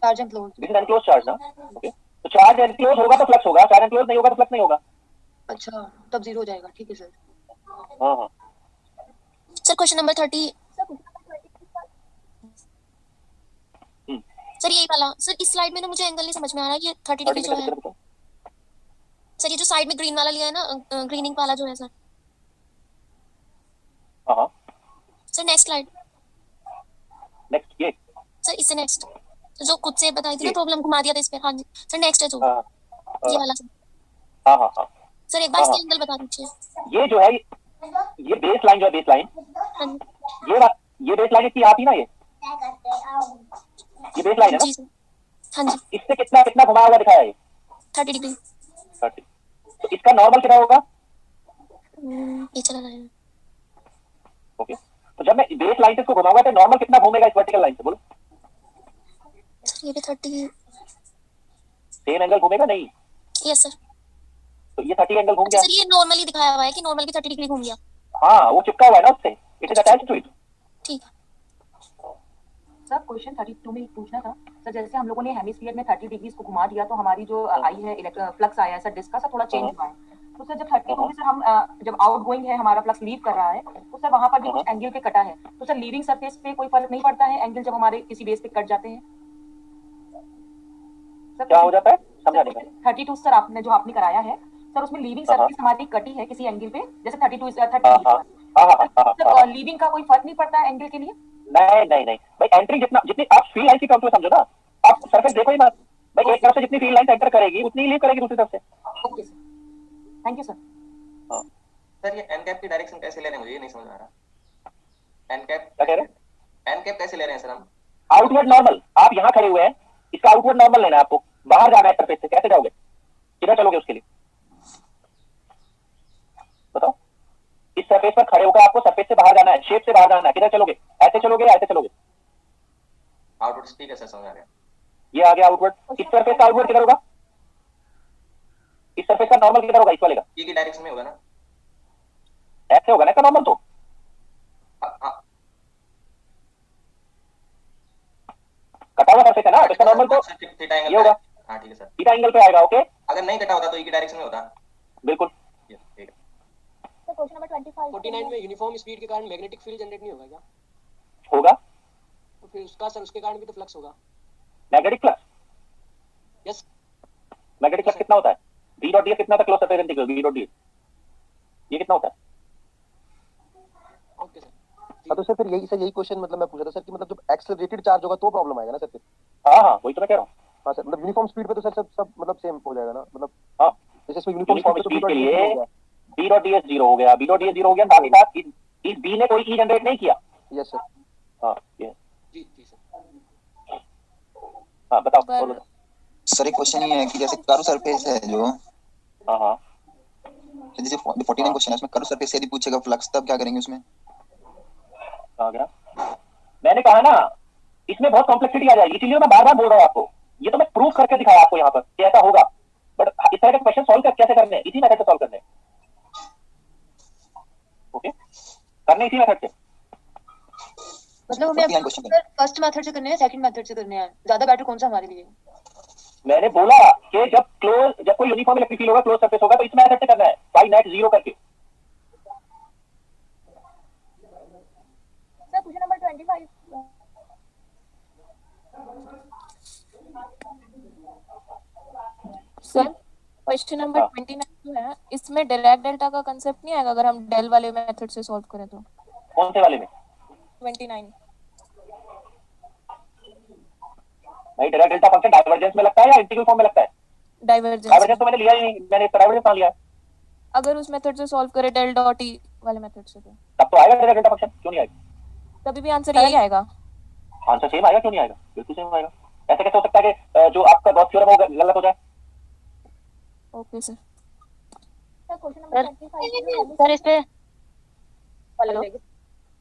Charge enclose. This is enclose charge ना. ओके, तो चार्ज एनक्लोज होगा तो फ्लक्स होगा, चार्ज एनक्लोज नहीं होगा तो फ्लक्स नहीं होगा. अच्छा, तब जीरो हो जाएगा. ठीक है सर. हाँ. Sir question number 30. सर यही वाला. सर इस स्लाइड में ना मुझे एंगल नहीं समझ में आ रहा. ये 30 डिग्री जो है सर, ये जो साइड में ग्रीन वाला लिया है ना, ग्रीनिंग वाला जो है सर. हाँ. Sir next slide. नेक्स्ट ये सर इससे नेक्स्ट जो खुद से बताई थी ना प्रॉब्लम, घुमा दिया था इस पे. हाँ जी सर, नेक्स्ट है जो ये वाला सर. हाँ. सर एक बार इसका एंगल बता दीजिए. ये जो है, ये बेस लाइन जो है, बेस लाइन, ये बेस लाइन इसकी आती ना, ये बेस लाइन है ना. जी सर. हाँ जी. इससे कितना कितना घुमाया हुआ दिखाया है? ये 30 डिग्री. 30. तो इसका नॉर्मल कितना होगा? ये चला जाएगा. ओके, तो जब मैं बेस लाइन से इसको घुमाऊंगा तो नॉर्मल कितना घूमेगा इस वर्टिकल लाइन से? बोलो. ये भी 30. सेम एंगल घूमेगा? नहीं. Yes sir. तो ये 30 एंगल घूम गया. सर ये नॉर्मली दिखाया हुआ है कि नॉर्मल भी 30 डिग्री घूम गया. हाँ, वो चिपका हुआ है ना उससे. It is attached to it. ठीक है. सर क्वेश्चन 32 में पूछना था सर, जैसे हम लोगों ने हेमिस्फीयर में 30 डिग्रीज को घुमा दिया तो हमारी जो आई है फ्लक्स आया है सर डिस्क का सर थोड़ा चेंज हुआ है, तो सर जब 32 में सर हम जब आउट गोइंग है हमारा फ्लक्स लीव कर रहा है तो सर वहां पर भी कुछ एंगल पे कटा है, तो सर लीविंग सरफेस पे कोई फर्क नहीं पड़ता है एंगल जब हमारे किसी बेस पे कट जाते हैं सर? क्या हो जाता है समझा नहीं मैं। 32 सर आपने जो आपने कराया है सर उसमें लीविंग सरफेस हमारी कटी है किसी एंगल पे, जैसे 32 हाँ 30 हाँ हाँ हाँ हाँ सर हाँ। लीविंग का कोई फर्क नहीं पड़ता है एंगल के लिए? नहीं नहीं नहीं भाई, एंट्री जितना जितनी आप फील्ड लाइन की टर्म्स में समझो ना, आप सरफेस देखो ही मत भाई, एक तरफ से जितनी फील्ड लाइन एंटर करेगी उतनी लीव करेगी दूसरी तरफ से। Okay sir, thank you sir. हाँ सर ये एन कैप की डायरेक्शन कैसे ले रहे हैं, मुझे ये नहीं समझ आ रहा। एन कैप क्या कह रहे हैं? एन कैप कैसे ले रहे हैं सर हम? आउटवर्ड नॉर्मल, आप यहाँ खड़े हुए हैं, इसका आउटवर्ड नॉर्मल लेना है आपको, बाहर जाना है सरफेस से, कैसे जाओगे, किधर चलोगे उसके लिए बताओ? इस सरफेस पर खड़े होकर आपको सरफेस से बाहर जाना है, शेप से बाहर जाना है, किधर चलोगे? ऐसे चलोगे या ऐसे चलोगे? आउटवर्ड ठीक है सर, समझ आ गया। ये आ गया आउटवर्ड। इस सरफेस का आउटवर्ड किधर होगा? इस सरफेस का नॉर्मल किधर होगा? इस वाले का ई की डायरेक्शन में होगा ना? ऐसे होगा ना इसका नॉर्मल, तो कटा हुआ सरफेस है ना, तो इसका नॉर्मल तो थीटा एंगल ये होगा, हाँ ठीक है सर। थीटा एंगल पे आएगा। ओके अगर नहीं कटा होता तो ई की डायरेक्शन में होता। बिल्कुल। ठीक है। सर क्वेश्चन नंबर 25 49 में यूनिफॉर्म स्पीड के कारण मैग्नेटिक फील्ड जनरेट नहीं होगा क्या? होगा, तो फिर उसका सर उसके कारण भी तो फ्लक्स होगा। Magnetic flux. Yes magnetic flux कितना होता है? v डॉट ds कितना होता है? Close surface integral v dot ds ये कितना होता है? Okay sir. हाँ तो सर फिर यही क्वेश्चन मतलब मैं पूछ रहा था सर कि मतलब जब एक्सेलरेटेड चार्ज होगा तो प्रॉब्लम आएगा ना सर फिर? हाँ हाँ वही तो मैं कह रहा हूँ। हाँ सर, मतलब यूनिफॉर्म स्पीड पे तो सर सब मतलब सेम हो जाएगा ना, मतलब हाँ जैसे इसमें यूनिफॉर्म यूनिफॉर्म स्पीड के लिए v डॉट ds 0 हो गया, v डॉट ds 0 हो गया, साथ ही साथ इस b ने कोई e जनरेट नहीं किया। Yes sir. हाँ ये जी जी सर। हाँ बताओ पर बोलो। सर एक क्वेश्चन ये है कि जैसे कर्व सरफेस है जो, हाँ हाँ जैसे 49 क्वेश्चन है उसमें कर्व सरफेस से यदि पूछेगा फ्लक्स तब क्या करेंगे उसमें? आ गया। मैंने कहा ना इसमें बहुत कॉम्प्लेक्सिटी आ जाएगी, इसीलिए मैं बार बार बोल रहा हूँ आपको, ये तो मैं प्रूफ करके दिखाया आपको यहाँ पर कि ऐसा होगा, बट इस तरह के क्वेश्चन सॉल्व कैसे करने हैं? इसी मेथड से सॉल्व करने हैं। ओके करने इसी मेथड से। मतलब हमें 49 क्वेश्चन सर फर्स्ट मेथड से करने हैं सेकंड मेथड से करने हैं, ज्यादा बेटर कौन सा हमारे लिए? मैंने बोला कि जब कोई यूनिफॉर्म इलेक्ट्रिक फील्ड होगा, क्लोज सरफेस होगा, तो इस मेथड से करना है, बाई नेट जीरो करके। Sir question number 25 sir question number हाँ। 29 जो है इसमें डायरेक्ट डेल्टा का कांसेप्ट नहीं आएगा अगर हम डेल वाले मेथड से सॉल्व करें तो? कौन से वाले में? 29 भाई डायरेक्ट डेल्टा फंक्शन डाइवर्जेंस में लगता है या इंटीग्रल फॉर्म में लगता है? डाइवर्जेंस तो मैंने लिया ही नहीं, मैंने डाइवर्जेंस मान लिया है। अगर उस मेथड से सॉल्व करें डेल डॉट ई वाले मेथड से तो तब तो आएगा डायरेक्ट डेल्टा फंक्शन, क्यों नहीं आएगा? तभी भी आंसर यही आएगा। आंसर सेम आएगा, क्यों नहीं आएगा? बिल्कुल सेम आएगा। ऐसे कैसे हो सकता है कि जो आपका गॉस थ्योरम होगा गलत हो जाए? Okay sir. Sir question number 25 sir इस पे हेलो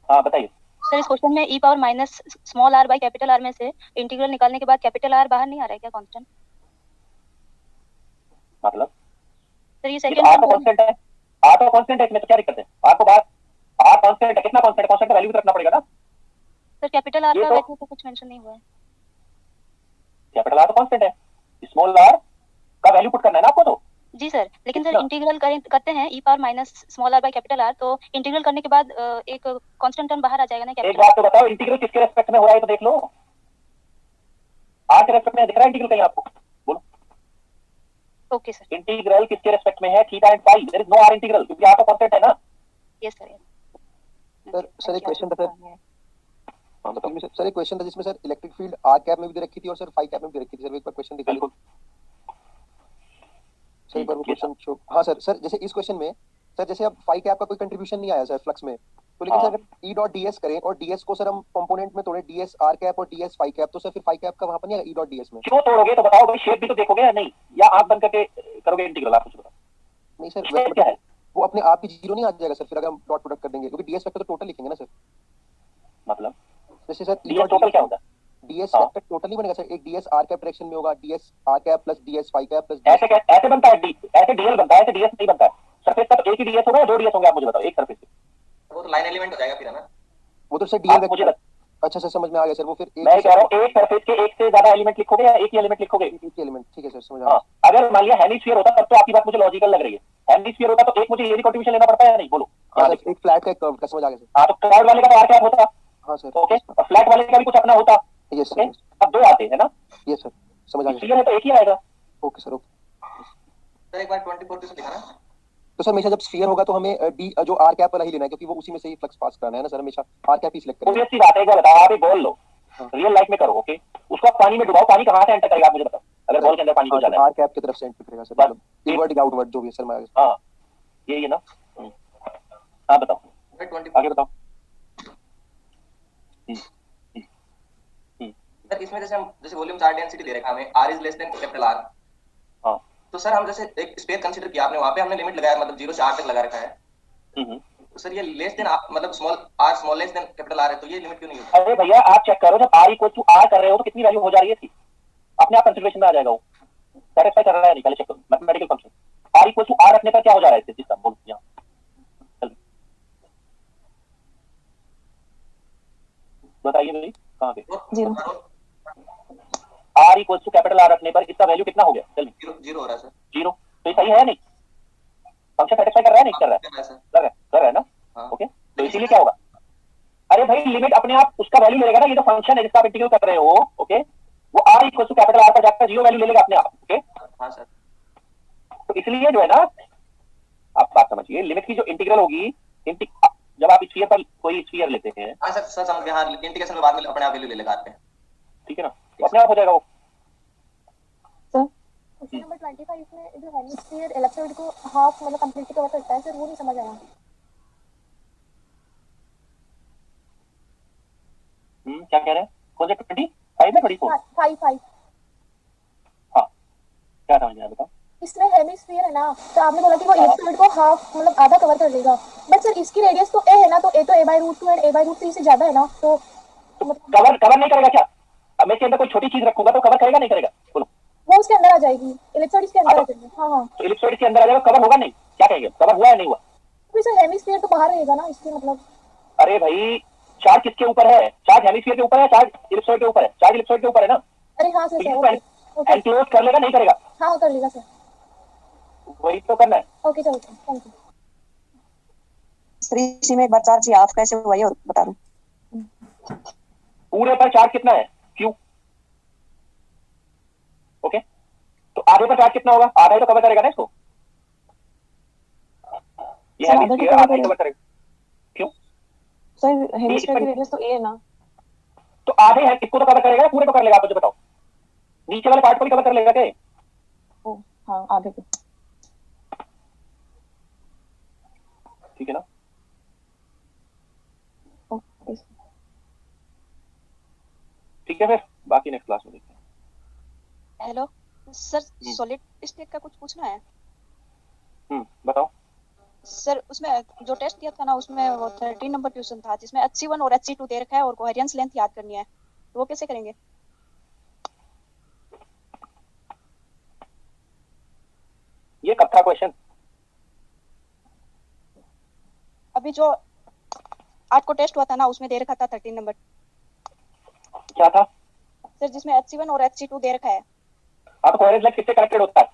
हाँ बताइए। सर इस क्वेश्चन में e power minus small r by capital R में से इंटीग्रल निकालने के बाद कैपिटल R बाहर नहीं आ रहा है क्या कांस्टेंट? मतलब सर ये ये तो सेकंड आर तो कांस्टेंट है, आर तो कांस्टेंट है, इसमें तो क्या दिक्कत है? आर को बाहर, आर कांस्टेंट है, कितना कांस्टेंट है? कांस्टेंट का वैल्यू तो रखना पड़ेगा ना। सर कैपिटल R ये का तो- वैल्यू तो कुछ मेंशन नहीं हुआ है। कैपिटल आर तो कांस्टेंट है, स्मॉल आर का वैल्यू पुट करना है ना आपको तो। जी सर, लेकिन सर कितना? इंटीग्रल करते हैं e power minus small r by capital R, तो इंटीग्रल करने के बाद एक कांस्टेंट टर्म बाहर आ जाएगा ना एक कैपिटल। बात तो बताओ, इंटीग्रल किसके रेस्पेक्ट में हो रहा है तो देख लो। आर के रेस्पेक्ट में दिख रहा है इंटीग्रल कहीं आपको? बोलो। Okay sir. इंटीग्रल किसके रेस्पेक्ट में है? Theta and phi. There is no R integral, क्योंकि आर तो कांस्टेंट है ना। Yes sir. सर एक क्वेश्चन था सर। हाँ बताओ। सर एक क्वेश्चन था जिसमें sir electric field R cap में भी दे रखी थी और सर फाई कैप में भी दे रखी थी सर, एक बार क्वेश्चन दिखा बिल्कुल। सर एक बार वो क्वेश्चन शो। हाँ सर जैसे इस क्वेश्चन में सर जैसे अब फाई कैप का कोई कंट्रीब्यूशन नहीं आया सर फ्लक्स में, तो लेकिन हाँ। सर अगर ई डॉट डी एस करें और ds को सर हम कंपोनेंट में तोड़े ds आर कैप और ds फाई कैप, तो सर फिर फाई कैप का वहां पर नहीं आएगा ई डॉट ds में? क्यों तोड़ोगे तो बताओ भाई, शेप भी तो देखोगे या नहीं, या आंख बंद करके करोगे इंटीग्रल? आप कुछ बताओ। नहीं सर शेप क्या है? वो अपने आप ही जीरो नहीं आ जाएगा सर फिर अगर हम डॉट प्रोडक्ट कर देंगे, क्योंकि ds वेक्टर तो टोटल लिखेंगे ना सर। मतलब जैसे सर ds टोटल क्या होता है? ds हाँ। वेक्टर टोटल नहीं बनेगा सर, एक ds आर कैप डायरेक्शन में होगा, ds R cap plus ds phi cap plus ऐसे बनता है डी, ऐसे डीएल बनता है, ऐसे डीएस नहीं बनता है। सरफेस का तो एक ही डीएस होगा या दो डीएस होंगे? आप मुझे बताओ, एक सरफेस पे। वो तो लाइन एलिमेंट हो जाएगा फिर, है ना? वो तो सर आप मुझे अच्छा सर समझ में आ गया सर, वो फिर मैं कह रहा हूँ एक सरफेस के एक से ज्यादा एलिमेंट लिखोगे या एक ही एलिमेंट लिखोगे? एक ही एलिमेंट, ठीक है सर समझ आ हाँ, गया। अगर मान लिया हेमिस्फीयर होता तब तो आपकी बात मुझे लॉजिकल लग रही है। हेमिस्फीयर होता तो एक मुझे ये भी कंट्रीब्यूशन लेना पड़ता है या नहीं, बोलो? हाँ सर, एक फ्लैट का एक कर्व का, समझ आ गया सर। हाँ, तो कर्व वाले का तो आर कैप होता, हाँ सर। ओके, और फ्लैट वाले का भी कुछ अपना होता। यस ओके, सर, अब दो आते हैं ना, यस सर समझ आ गया स्फीयर है तो एक ही आएगा। Sir. Okay sir, okay. Sir एक बार 24 क्वेश्चन दिखाना। तो सर हमेशा जब स्फीयर होगा तो हमें डी जो आर कैप वाला ही लेना है, क्योंकि वो उसी में से ही फ्लक्स पास कराना है ना सर, हमेशा आर कैप ही सिलेक्ट करेंगे। ऑब्वियस सी बात है, एक बार बताओ, आप एक बॉल लो, हाँ। रियल लाइफ में करो, ओके, उसको आप पानी में डुबाओ, पानी कहाँ से एंटर करेगा आप मुझे बताओ, अगर बॉल के अंदर पानी को जाना है? आर कैप की तरफ से एंटर करेगा सर, बस। मतलब इनवर्ट या आउटवर्ट जो भी है सर। मैं हाँ, यही है ना। हाँ बताओ, सर 24 आगे बताओ। सर इसमें जैसे हम जैसे वॉल्यूम चार्ज डेंसिटी दे रखा है हमें, r is less than capital R। हाँ। तो सर हम जैसे एक स्पेयर कंसीडर किया आपने, वहां पे हमने लिमिट लगाया, मतलब 0 से r तक लगा रखा है। तो सर ये लेस देन मतलब small r small less than capital R है, तो ये लिमिट क्यों नहीं होती? अरे भैया आप चेक करो, जब r इक्वल टू r कर रहे हो तो कितनी वैल्यू हो जा रही है इसकी, अपने आप कंसीडरेशन में आ जाएगा, वो सेटिस्फाई कर रहा है नहीं, पहले चेक करो mathematical function. r equal to r रखने पर क्या हो जा रहा है इससे, जिसका बोल यहाँ बताइए भाई, कहाँ पे? r equal to capital R रखने पर इसका वैल्यू कितना हो गया? चल 0 हो रहा है सर। 0, तो ये सही है या नहीं? फंक्शन सेटिस्फाई कर रहा है नहीं कर रहा है? कर रहा है ना। ओके, तो इसीलिए क्या होगा? अरे भाई लिमिट अपने आप उसका वैल्यू ले लेगा ना, ये तो फंक्शन है जिसका आप इंटीग्रेट कर रहे हो, ओके, वो r equal to capital R पर जाकर 0 वैल्यू ले लेगा अपने आप, ओके। हाँ सर। तो इसलिए जो है ना, आप बात समझिए, लिमिट की जो इंटीग्रल होगी, जब आप स्फीयर पर कोई स्फीयर लेते हैं, हाँ सर सर समझ गया, हाँ इंटीग्रेशन में बाद में अपने आप वैल्यू ले लेगा आते हैं, ठीक है ना, तो अपने आप हो जाएगा वो। क्वेश्चन नंबर 25 में जो हेमिस्फीयर इलेक्ट्रोड को हाफ मतलब कंप्लीटली कवर करता है सर, वो नहीं समझ आया। क्या कह रहे हैं? कौन से 25 में 24? 5 हाँ, क्या समझ रहे हैं बताओ? इसमें हेमिस्फीयर है ना, तो आपने बोला कि वो इलेक्ट्रोड को हाफ मतलब आधा कवर कर लेगा, बट सर इसकी रेडियस तो a है ना, तो a तो a/√2 एंड a/√3 से ज्यादा है ना, तो मतलब कवर नहीं करेगा क्या? अब मैं इसके अंदर कोई छोटी चीज रखूंगा तो कवर करेगा नहीं करेगा, बोलो? वो उसके अंदर आ जाएगी, इलेक्ट्रोड इसके अंदर आ जाएगी। हाँ, तो इलिप्सॉइड के अंदर आ जाएगा, कवर होगा नहीं, क्या कहेंगे, कवर हुआ या नहीं हुआ? तो सर हेमिस्फीयर तो बाहर रहेगा ना, इसके मतलब। अरे भाई चार्ज किसके ऊपर है? चार्ज हेमिस्फीयर के ऊपर है, चार्ज इलिप्सॉइड के ऊपर है? चार्ज इलिप्सॉइड के ऊपर है ना। अरे हाँ सर, एनक्लोज कर लेगा नहीं करेगा? हाँ कर लेगा सर, वही तो करना है। ओके चलो थैंक यू। सर इसी में एक बार चार्ज हाफ कैसे हुआ ये और बता दूं। पूरे पर चार्ज कितना है? Q, ओके, तो आधे पर चार्ज कितना होगा? आधा ही तो कवर करेगा ना इसको, ये हेमिस्फीयर आधा ही कवर करेगा। क्यों सर हेमिस्फीयर की रेडियस तो a है ना, तो आधे है, इसको तो कवर करेगा, पूरे को कर लेगा? आप मुझे बताओ, नीचे वाले पार्ट को भी कवर कर लेगा क्या? ओ हाँ आधे को, ठीक है ना। ओके ठीक है, फिर बाकी नेक्स्ट क्लास में देखते हैं। हेलो सर, सॉलिड स्टेट का कुछ पूछना है। बताओ। सर उसमें जो टेस्ट दिया था ना, उसमें वो 13 नंबर क्वेश्चन था जिसमें HC1 और HC2 दे रखा है और कोहेरेंस लेंथ याद करनी है, तो वो कैसे करेंगे? ये कब था क्वेश्चन? अभी जो आज को टेस्ट हुआ था ना, उसमें दे रखा था 13 नंबर। क्या था सर जिसमें HC1 और HC2 दे रखा है। हाँ, तो कोहेरेंस लाइफ किससे कनेक्टेड होता है?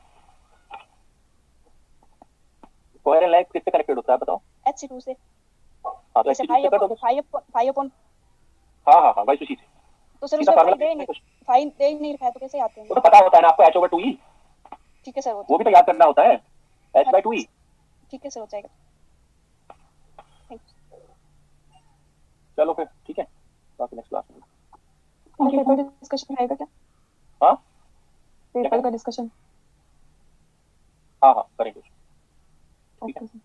कोहेरेंस लाइफ किससे कनेक्टेड होता है बताओ? HC2 से। हाँ, तो HC2 से कर दो। 5 अपॉन हाँ भाई सुशी से। तो सर उसमें फाइन दे ही नहीं रखा है, तो कैसे याद करेंगे? वो तो पता होता है ना आपको, h/2e। ठीक है सर, वो भी तो याद करना होता है, h/2e। ठीक है सर, हो जाएगा। चलो फिर ठीक है, बाकी नेक्स्ट क्लास में। पेपर डिस्कशन रहेगा क्या? हाँ, पेपर का डिस्कशन। हाँ करेंगे। Okay sir.